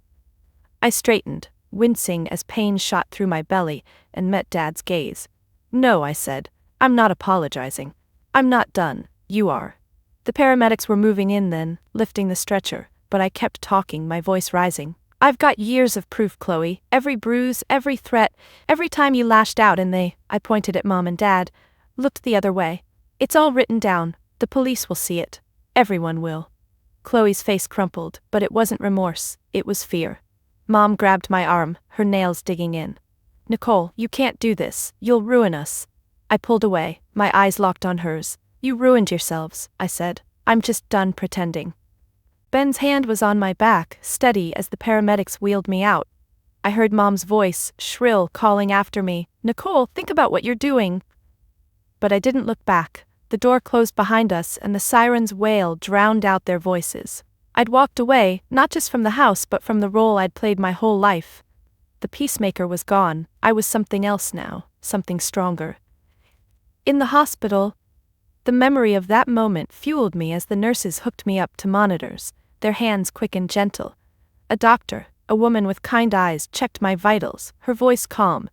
I straightened, wincing as pain shot through my belly, and met Dad's gaze. No, I said, I'm not apologizing. I'm not done, you are. The paramedics were moving in then, lifting the stretcher, but I kept talking, my voice rising. I've got years of proof, Chloe, every bruise, every threat, every time you lashed out and they, I pointed at Mom and Dad, looked the other way. It's all written down, the police will see it. Everyone will. Chloe's face crumpled, but it wasn't remorse, it was fear. Mom grabbed my arm, her nails digging in. Nicole, you can't do this, you'll ruin us. I pulled away, my eyes locked on hers. You ruined yourselves, I said. I'm just done pretending. Ben's hand was on my back, steady as the paramedics wheeled me out. I heard Mom's voice, shrill, calling after me, "Nicole, think about what you're doing." But I didn't look back. The door closed behind us and the siren's wail drowned out their voices. I'd walked away, not just from the house but from the role I'd played my whole life. The peacemaker was gone. I was something else now, something stronger. In the hospital, the memory of that moment fueled me as the nurses hooked me up to monitors, their hands quick and gentle. A doctor, a woman with kind eyes, checked my vitals, her voice calm.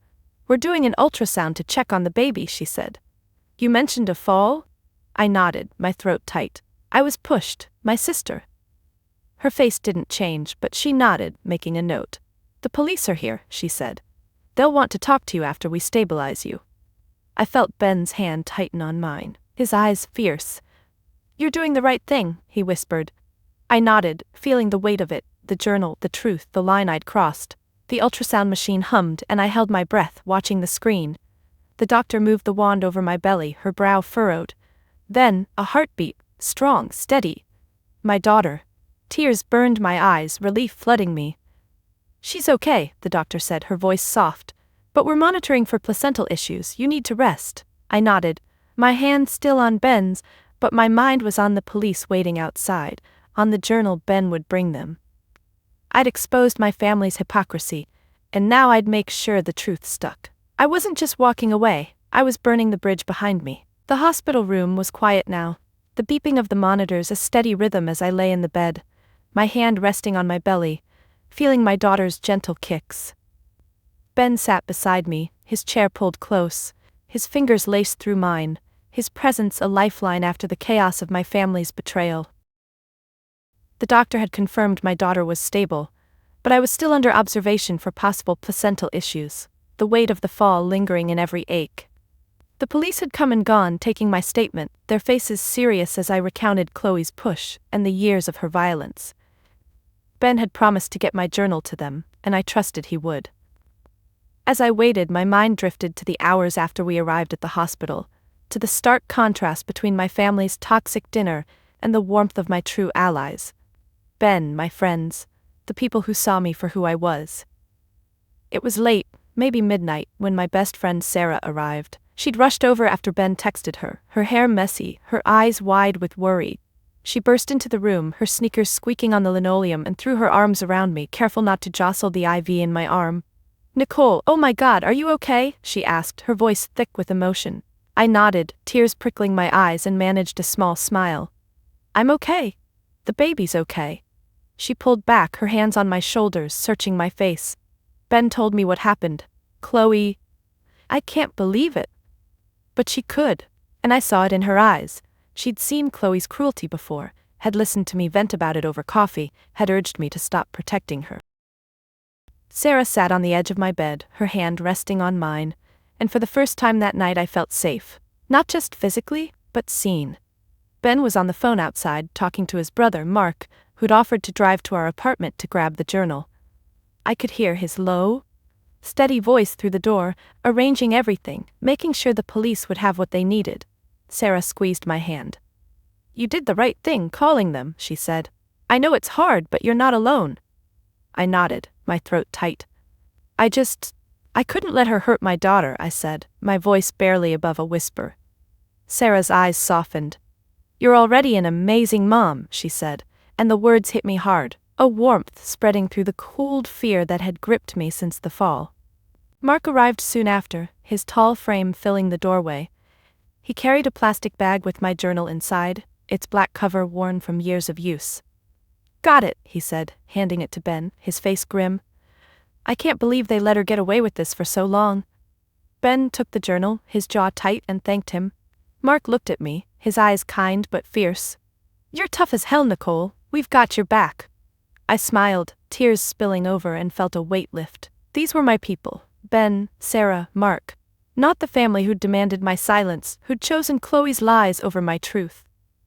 "We're doing an ultrasound to check on the baby," she said. "You mentioned a fall?" I nodded, my throat tight. "I was pushed, my sister." Her face didn't change, but she nodded, making a note. "The police are here," she said. "They'll want to talk to you after we stabilize you." I felt Ben's hand tighten on mine, his eyes fierce. "You're doing the right thing," he whispered. I nodded, feeling the weight of it, the journal, the truth, the line I'd crossed. The ultrasound machine hummed and I held my breath, watching the screen. The doctor moved the wand over my belly, her brow furrowed. Then, a heartbeat, strong, steady. My daughter. Tears burned my eyes, relief flooding me. "She's okay," the doctor said, her voice soft. "But we're monitoring for placental issues, you need to rest." I nodded, my hand still on Ben's, but my mind was on the police waiting outside, on the journal Ben would bring them. I'd exposed my family's hypocrisy, and now I'd make sure the truth stuck. I wasn't just walking away, I was burning the bridge behind me. The hospital room was quiet now, the beeping of the monitors a steady rhythm as I lay in the bed, my hand resting on my belly, feeling my daughter's gentle kicks. Ben sat beside me, his chair pulled close, his fingers laced through mine, his presence a lifeline after the chaos of my family's betrayal. The doctor had confirmed my daughter was stable, but I was still under observation for possible placental issues, the weight of the fall lingering in every ache. The police had come and gone, taking my statement, their faces serious as I recounted Chloe's push and the years of her violence. Ben had promised to get my journal to them, and I trusted he would. As I waited, my mind drifted to the hours after we arrived at the hospital, to the stark contrast between my family's toxic dinner and the warmth of my true allies. Ben, my friends, the people who saw me for who I was. It was late, maybe midnight, when my best friend Sarah arrived. She'd rushed over after Ben texted her, her hair messy, her eyes wide with worry. She burst into the room, her sneakers squeaking on the linoleum, and threw her arms around me, careful not to jostle the IV in my arm. "Nicole, oh my God, are you okay?" she asked, her voice thick with emotion. I nodded, tears prickling my eyes, and managed a small smile. "I'm okay. The baby's okay." She pulled back, her hands on my shoulders, searching my face. "Ben told me what happened. Chloe..." I can't believe it. But she could, and I saw it in her eyes. She'd seen Chloe's cruelty before, had listened to me vent about it over coffee, had urged me to stop protecting her. Sarah sat on the edge of my bed, her hand resting on mine, and for the first time that night I felt safe, not just physically, but seen. Ben was on the phone outside, talking to his brother, Mark, who'd offered to drive to our apartment to grab the journal. I could hear his low, steady voice through the door, arranging everything, making sure the police would have what they needed. Sarah squeezed my hand. "You did the right thing calling them," she said. "I know it's hard, but you're not alone." I nodded, my throat tight. I couldn't let her hurt my daughter," I said, my voice barely above a whisper. Sarah's eyes softened. "You're already an amazing mom," she said, and the words hit me hard, a warmth spreading through the cold fear that had gripped me since the fall. Mark arrived soon after, his tall frame filling the doorway. He carried a plastic bag with my journal inside, its black cover worn from years of use. "Got it," he said, handing it to Ben, his face grim. "I can't believe they let her get away with this for so long." Ben took the journal, his jaw tight, and thanked him. Mark looked at me, his eyes kind but fierce. "You're tough as hell, Nicole. We've got your back." I smiled, tears spilling over, and felt a weight lift. These were my people. Ben, Sarah, Mark. Not the family who'd demanded my silence, who'd chosen Chloe's lies over my truth.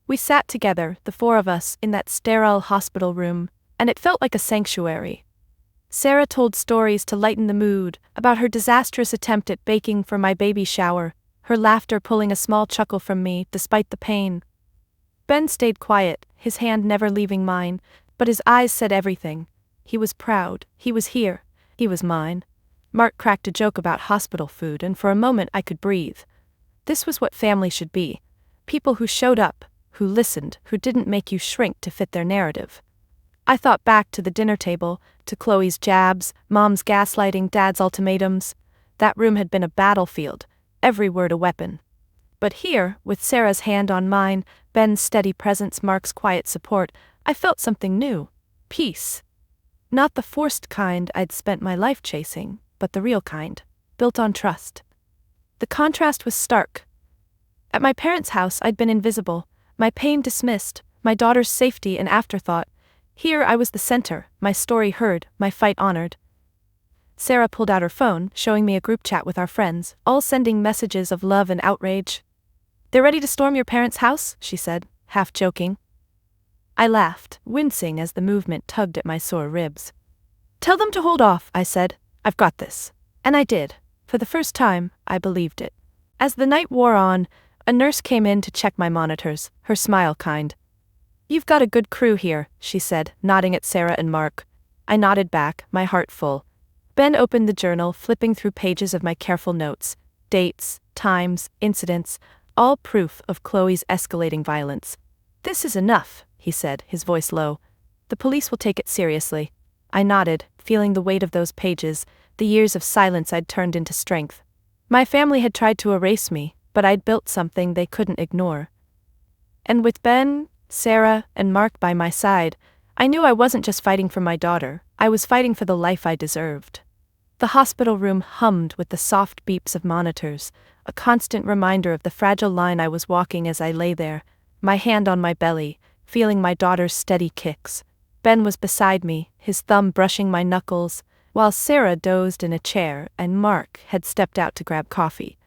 We sat together, the four of us, in that sterile hospital room, and it felt like a sanctuary. Sarah told stories to lighten the mood, about her disastrous attempt at baking for my baby shower, her laughter pulling a small chuckle from me, despite the pain. Ben stayed quiet, his hand never leaving mine, But his eyes said everything. He was proud, he was here, he was mine. Mark cracked a joke about hospital food, and for a moment I could breathe. This was what family should be. People who showed up, who listened, who didn't make you shrink to fit their narrative. I thought back to the dinner table, to Chloe's jabs, Mom's gaslighting, Dad's ultimatums. That room had been a battlefield, every word a weapon. But here, with Sarah's hand on mine, Ben's steady presence, Mark's quiet support, I felt something new. Peace. Not the forced kind I'd spent my life chasing, but the real kind, built on trust. The contrast was stark. At my parents' house I'd been invisible, my pain dismissed, my daughter's safety an afterthought. Here I was the center, my story heard, my fight honored. Sarah pulled out her phone, showing me a group chat with our friends, all sending messages of love and outrage. "They're ready to storm your parents' house," she said, half joking. I laughed, wincing as the movement tugged at my sore ribs. "Tell them to hold off," I said. "I've got this." And I did. For the first time, I believed it. As the night wore on, a nurse came in to check my monitors, her smile kind. "You've got a good crew here," she said, nodding at Sarah and Mark. I nodded back, my heart full. Ben opened the journal, flipping through pages of my careful notes. Dates, times, incidents, all proof of Chloe's escalating violence. "This is enough," he said, his voice low. "The police will take it seriously." I nodded, feeling the weight of those pages, the years of silence I'd turned into strength. My family had tried to erase me, but I'd built something they couldn't ignore. And with Ben, Sarah, and Mark by my side, I knew I wasn't just fighting for my daughter, I was fighting for the life I deserved. The hospital room hummed with the soft beeps of monitors, a constant reminder of the fragile line I was walking as I lay there, my hand on my belly, feeling my daughter's steady kicks. Ben was beside me, his thumb brushing my knuckles, while Sarah dozed in a chair and Mark had stepped out to grab coffee.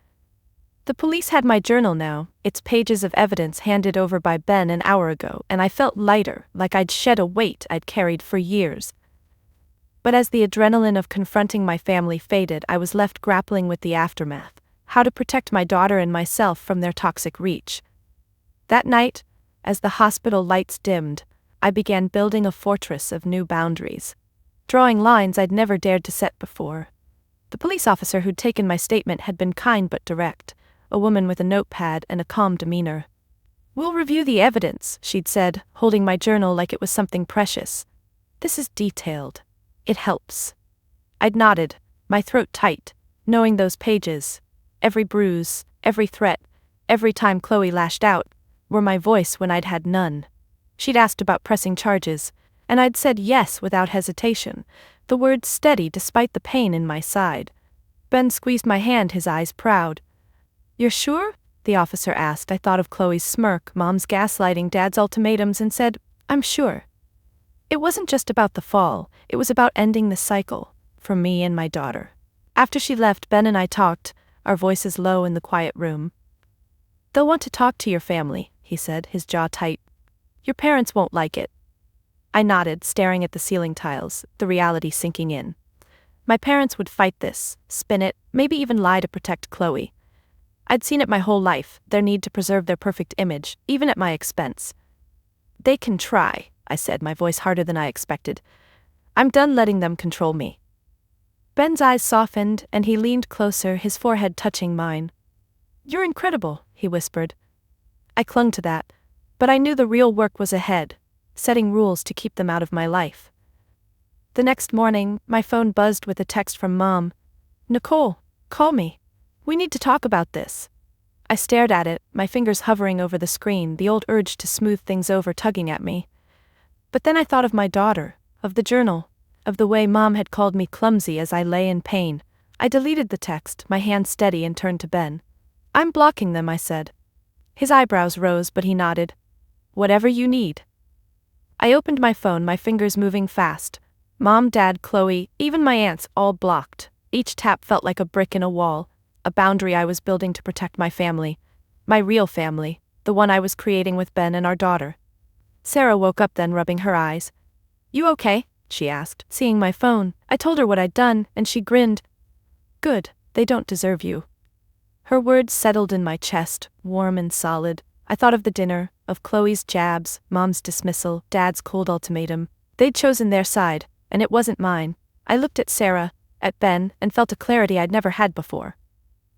The police had my journal now, its pages of evidence handed over by Ben an hour ago, and I felt lighter, like I'd shed a weight I'd carried for years. But as the adrenaline of confronting my family faded, I was left grappling with the aftermath, how to protect my daughter and myself from their toxic reach. That night, as the hospital lights dimmed, I began building a fortress of new boundaries, drawing lines I'd never dared to set before. The police officer who'd taken my statement had been kind but direct, a woman with a notepad and a calm demeanor. "We'll review the evidence," she'd said, holding my journal like it was something precious. "This is detailed. It helps." I'd nodded, my throat tight, knowing those pages, every bruise, every threat, every time Chloe lashed out, were my voice when I'd had none. She'd asked about pressing charges, and I'd said yes without hesitation, the words steady despite the pain in my side. Ben squeezed my hand, his eyes proud. "You're sure?" the officer asked. I thought of Chloe's smirk, Mom's gaslighting, Dad's ultimatums, and said, "I'm sure." It wasn't just about the fall, it was about ending the cycle, for me and my daughter. After she left, Ben and I talked, our voices low in the quiet room. "They'll want to talk to your family," he said, his jaw tight. "Your parents won't like it." I nodded, staring at the ceiling tiles, the reality sinking in. My parents would fight this, spin it, maybe even lie to protect Chloe. I'd seen it my whole life, their need to preserve their perfect image, even at my expense. "They can try," I said, my voice harder than I expected. "I'm done letting them control me." Ben's eyes softened, and he leaned closer, his forehead touching mine. "You're incredible," he whispered. I clung to that, but I knew the real work was ahead, setting rules to keep them out of my life. The next morning, my phone buzzed with a text from Mom. "Nicole, call me. We need to talk about this." I stared at it, my fingers hovering over the screen, the old urge to smooth things over tugging at me. But then I thought of my daughter, of the journal, of the way Mom had called me clumsy as I lay in pain. I deleted the text, my hand steady, and turned to Ben. "I'm blocking them," I said. His eyebrows rose, but he nodded. "Whatever you need." I opened my phone, my fingers moving fast. Mom, Dad, Chloe, even my aunts, all blocked. Each tap felt like a brick in a wall, a boundary I was building to protect my family. My real family, the one I was creating with Ben and our daughter. Sarah woke up then, rubbing her eyes. "You okay?" she asked, seeing my phone. I told her what I'd done, and she grinned. "Good, they don't deserve you." Her words settled in my chest, warm and solid. I thought of the dinner, of Chloe's jabs, Mom's dismissal, Dad's cold ultimatum. They'd chosen their side, and it wasn't mine. I looked at Sarah, at Ben, and felt a clarity I'd never had before.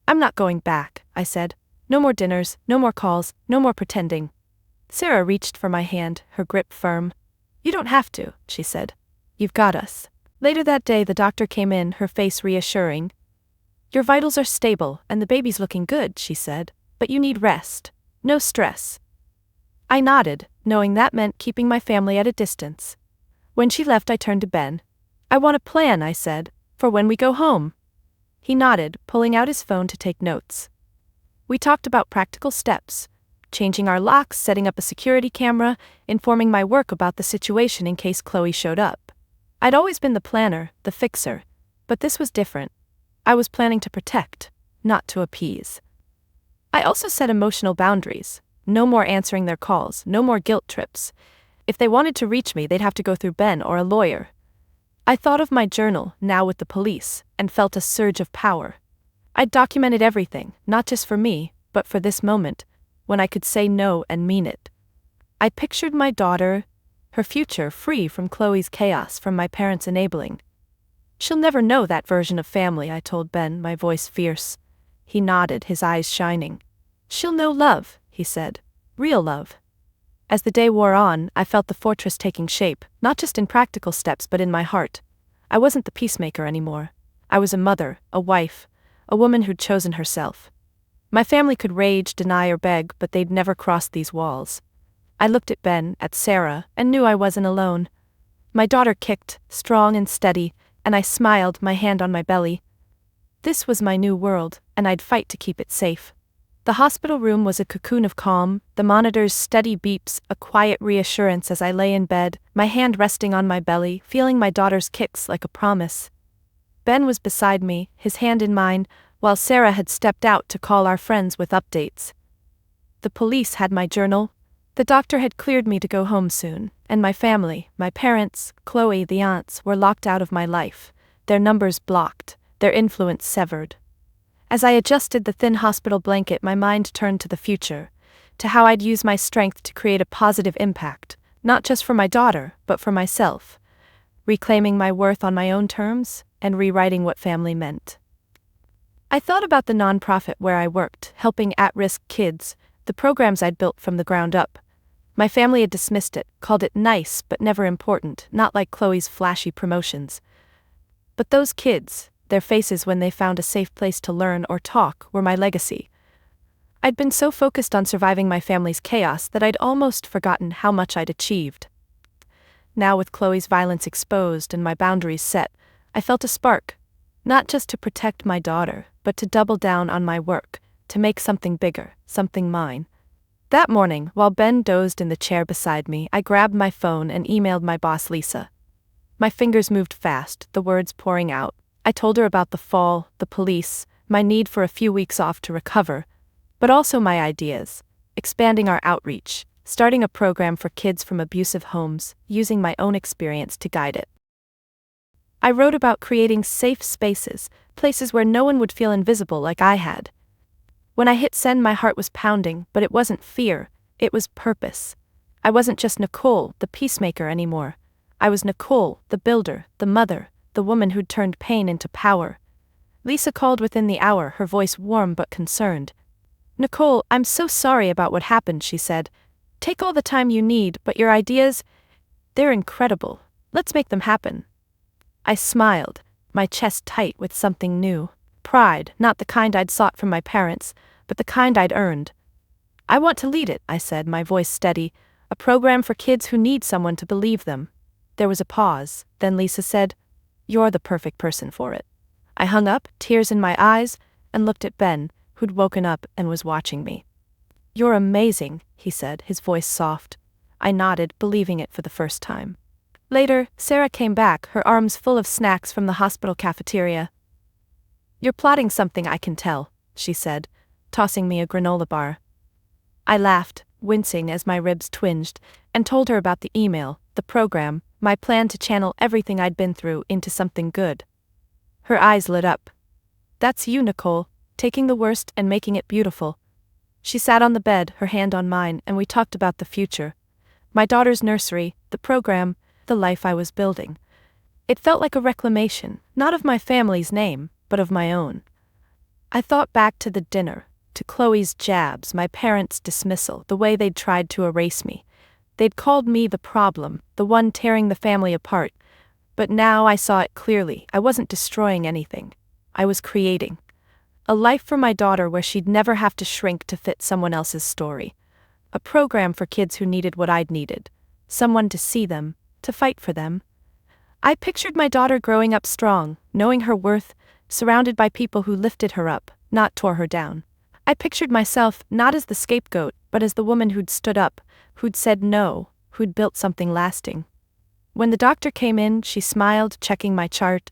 I'm not going back, I said. No more dinners, no more calls, no more pretending. Sarah reached for my hand, her grip firm. You don't have to, she said. You've got us. Later that day the doctor came in, her face reassuring. Your vitals are stable, and the baby's looking good, she said. But you need rest. No stress. I nodded, knowing that meant keeping my family at a distance. When she left I turned to Ben. I want a plan, I said, for when we go home. He nodded, pulling out his phone to take notes. We talked about practical steps, changing our locks, setting up a security camera, informing my work about the situation in case Chloe showed up. I'd always been the planner, the fixer, but this was different. I was planning to protect, not to appease. I also set emotional boundaries. No more answering their calls, no more guilt trips. If they wanted to reach me, they'd have to go through Ben or a lawyer. I thought of my journal, now with the police, and felt a surge of power. I'd documented everything, not just for me, but for this moment, when I could say no and mean it. I pictured my daughter, her future free from Chloe's chaos, from my parents' enabling. She'll never know that version of family, I told Ben, my voice fierce. He nodded, his eyes shining. She'll know love, he said. Real love. As the day wore on, I felt the fortress taking shape, not just in practical steps but in my heart. I wasn't the peacemaker anymore. I was a mother, a wife, a woman who'd chosen herself. My family could rage, deny or beg, but they'd never crossed these walls. I looked at Ben, at Sarah, and knew I wasn't alone. My daughter kicked, strong and steady, and I smiled, my hand on my belly. This was my new world, and I'd fight to keep it safe. The hospital room was a cocoon of calm, the monitor's steady beeps, a quiet reassurance as I lay in bed, my hand resting on my belly, feeling my daughter's kicks like a promise. Ben was beside me, his hand in mine, while Sarah had stepped out to call our friends with updates. The police had my journal. The doctor had cleared me to go home soon, and my family, my parents, Chloe, the aunts, were locked out of my life, their numbers blocked, their influence severed. As I adjusted the thin hospital blanket, my mind turned to the future, to how I'd use my strength to create a positive impact, not just for my daughter, but for myself, reclaiming my worth on my own terms, and rewriting what family meant. I thought about the nonprofit where I worked, helping at-risk kids, the programs I'd built from the ground up. My family had dismissed it, called it nice but never important, not like Chloe's flashy promotions. But those kids, their faces when they found a safe place to learn or talk, were my legacy. I'd been so focused on surviving my family's chaos that I'd almost forgotten how much I'd achieved. Now, with Chloe's violence exposed and my boundaries set, I felt a spark, not just to protect my daughter, but to double down on my work, to make something bigger, something mine. That morning, while Ben dozed in the chair beside me, I grabbed my phone and emailed my boss, Lisa. My fingers moved fast, the words pouring out. I told her about the fall, the police, my need for a few weeks off to recover, but also my ideas, expanding our outreach, starting a program for kids from abusive homes, using my own experience to guide it. I wrote about creating safe spaces, places where no one would feel invisible like I had. When I hit send, my heart was pounding, but it wasn't fear, it was purpose. I wasn't just Nicole, the peacemaker, anymore. I was Nicole, the builder, the mother, the woman who'd turned pain into power. Lisa called within the hour, her voice warm but concerned. Nicole, I'm so sorry about what happened, she said. Take all the time you need, but your ideas, they're incredible. Let's make them happen. I smiled, my chest tight with something new. Pride, not the kind I'd sought from my parents, but the kind I'd earned. I want to lead it, I said, my voice steady, a program for kids who need someone to believe them. There was a pause, then Lisa said, You're the perfect person for it. I hung up, tears in my eyes, and looked at Ben, who'd woken up and was watching me. You're amazing, he said, his voice soft. I nodded, believing it for the first time. Later, Sarah came back, her arms full of snacks from the hospital cafeteria. You're plotting something, I can tell, she said, tossing me a granola bar. I laughed, wincing as my ribs twinged, and told her about the email, the program, my plan to channel everything I'd been through into something good. Her eyes lit up. That's you, Nicole, taking the worst and making it beautiful. She sat on the bed, her hand on mine, and we talked about the future. My daughter's nursery, the program, the life I was building. It felt like a reclamation, not of my family's name, but of my own. I thought back to the dinner, to Chloe's jabs, my parents' dismissal, the way they'd tried to erase me. They'd called me the problem, the one tearing the family apart. But now I saw it clearly. I wasn't destroying anything. I was creating a life for my daughter where she'd never have to shrink to fit someone else's story. A program for kids who needed what I'd needed. Someone to see them, to fight for them. I pictured my daughter growing up strong, knowing her worth, surrounded by people who lifted her up, not tore her down. I pictured myself not as the scapegoat, but as the woman who'd stood up, who'd said no, who'd built something lasting. When the doctor came in, she smiled, checking my chart.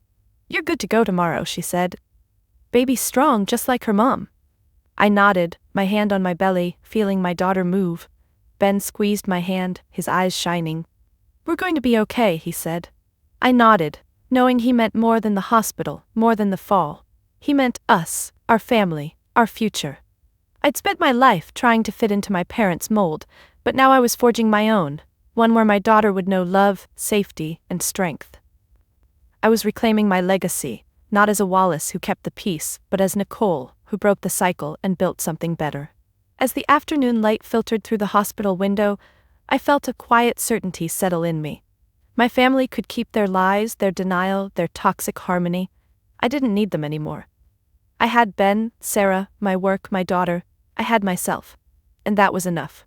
"You're good to go tomorrow," she said. "Baby's strong, just like her mom." I nodded, my hand on my belly, feeling my daughter move. Ben squeezed my hand, his eyes shining. "We're going to be okay," he said. I nodded, knowing he meant more than the hospital, more than the fall. He meant us, our family, our future. I'd spent my life trying to fit into my parents' mold, but now I was forging my own, one where my daughter would know love, safety, and strength. I was reclaiming my legacy, not as a Wallace who kept the peace, but as Nicole, who broke the cycle and built something better. As the afternoon light filtered through the hospital window, I felt a quiet certainty settle in me. My family could keep their lies, their denial, their toxic harmony. I didn't need them anymore. I had Ben, Sarah, my work, my daughter. I had myself. And that was enough.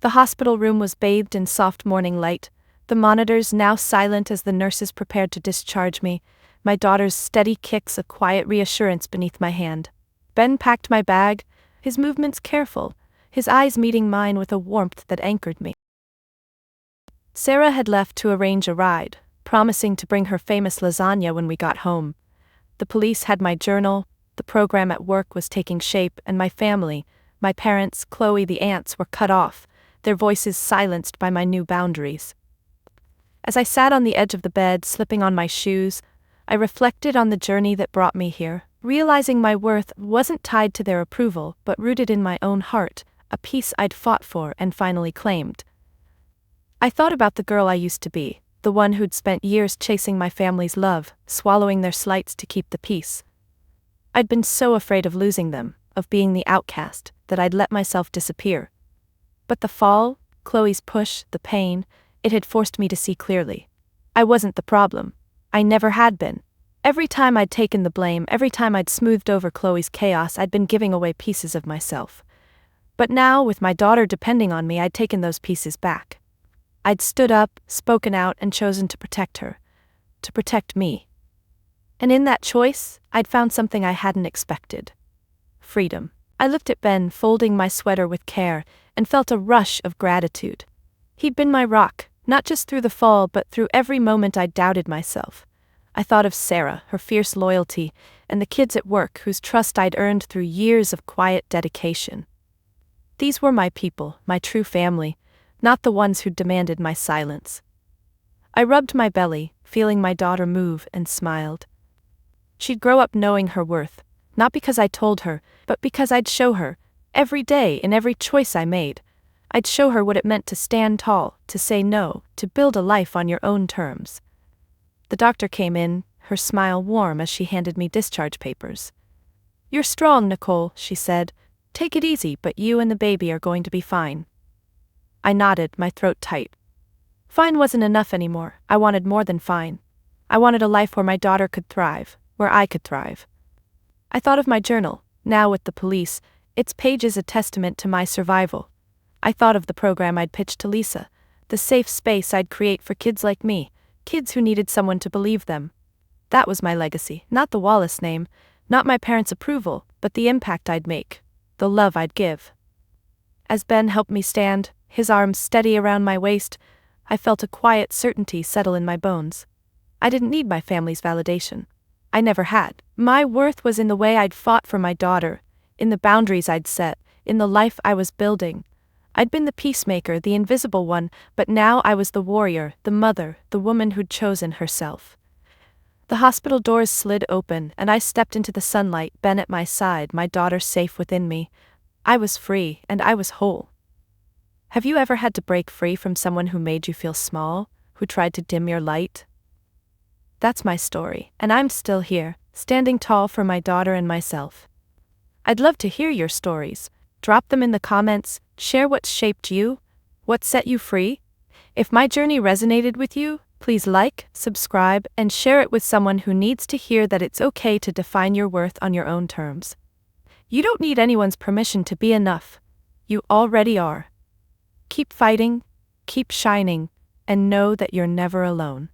The hospital room was bathed in soft morning light, the monitors now silent as the nurses prepared to discharge me, my daughter's steady kicks of quiet reassurance beneath my hand. Ben packed my bag, his movements careful, his eyes meeting mine with a warmth that anchored me. Sarah had left to arrange a ride, promising to bring her famous lasagna when we got home. The police had my journal, the program at work was taking shape, and my family, my parents, Chloe, the aunts, were cut off, their voices silenced by my new boundaries. As I sat on the edge of the bed, slipping on my shoes, I reflected on the journey that brought me here, realizing my worth wasn't tied to their approval but rooted in my own heart, a peace I'd fought for and finally claimed. I thought about the girl I used to be, the one who'd spent years chasing my family's love, swallowing their slights to keep the peace. I'd been so afraid of losing them, of being the outcast, that I'd let myself disappear. But the fall, Chloe's push, the pain, it had forced me to see clearly. I wasn't the problem. I never had been. Every time I'd taken the blame, every time I'd smoothed over Chloe's chaos, I'd been giving away pieces of myself. But now, with my daughter depending on me, I'd taken those pieces back. I'd stood up, spoken out, and chosen to protect her. To protect me. And in that choice, I'd found something I hadn't expected. Freedom. I looked at Ben folding my sweater with care, and felt a rush of gratitude. He'd been my rock, not just through the fall but through every moment I doubted myself. I thought of Sarah, her fierce loyalty, and the kids at work whose trust I'd earned through years of quiet dedication. These were my people, my true family, not the ones who demanded my silence. I rubbed my belly, feeling my daughter move, and smiled. She'd grow up knowing her worth, not because I told her, but because I'd show her, every day in every choice I made. I'd show her what it meant to stand tall, to say no, to build a life on your own terms. The doctor came in, her smile warm as she handed me discharge papers. "You're strong, Nicole," she said. "Take it easy, but you and the baby are going to be fine." I nodded, my throat tight. Fine wasn't enough anymore. I wanted more than fine. I wanted a life where my daughter could thrive, where I could thrive. I thought of my journal, now with the police, its pages a testament to my survival. I thought of the program I'd pitched to Lisa, the safe space I'd create for kids like me, kids who needed someone to believe them. That was my legacy, not the Wallace name, not my parents' approval, but the impact I'd make, the love I'd give. As Ben helped me stand, his arms steady around my waist, I felt a quiet certainty settle in my bones. I didn't need my family's validation. I never had. My worth was in the way I'd fought for my daughter, in the boundaries I'd set, in the life I was building. I'd been the peacemaker, the invisible one, but now I was the warrior, the mother, the woman who'd chosen herself. The hospital doors slid open, and I stepped into the sunlight, Ben at my side, my daughter safe within me. I was free, and I was whole. Have you ever had to break free from someone who made you feel small, who who tried to dim your light? That's my story, and I'm still here, standing tall for my daughter and myself. I'd love to hear your stories. Drop them in the comments, share what shaped you, what set you free. If my journey resonated with you, please like, subscribe, and share it with someone who needs to hear that it's okay to define your worth on your own terms. You don't need anyone's permission to be enough. You already are. Keep fighting, keep shining, and know that you're never alone.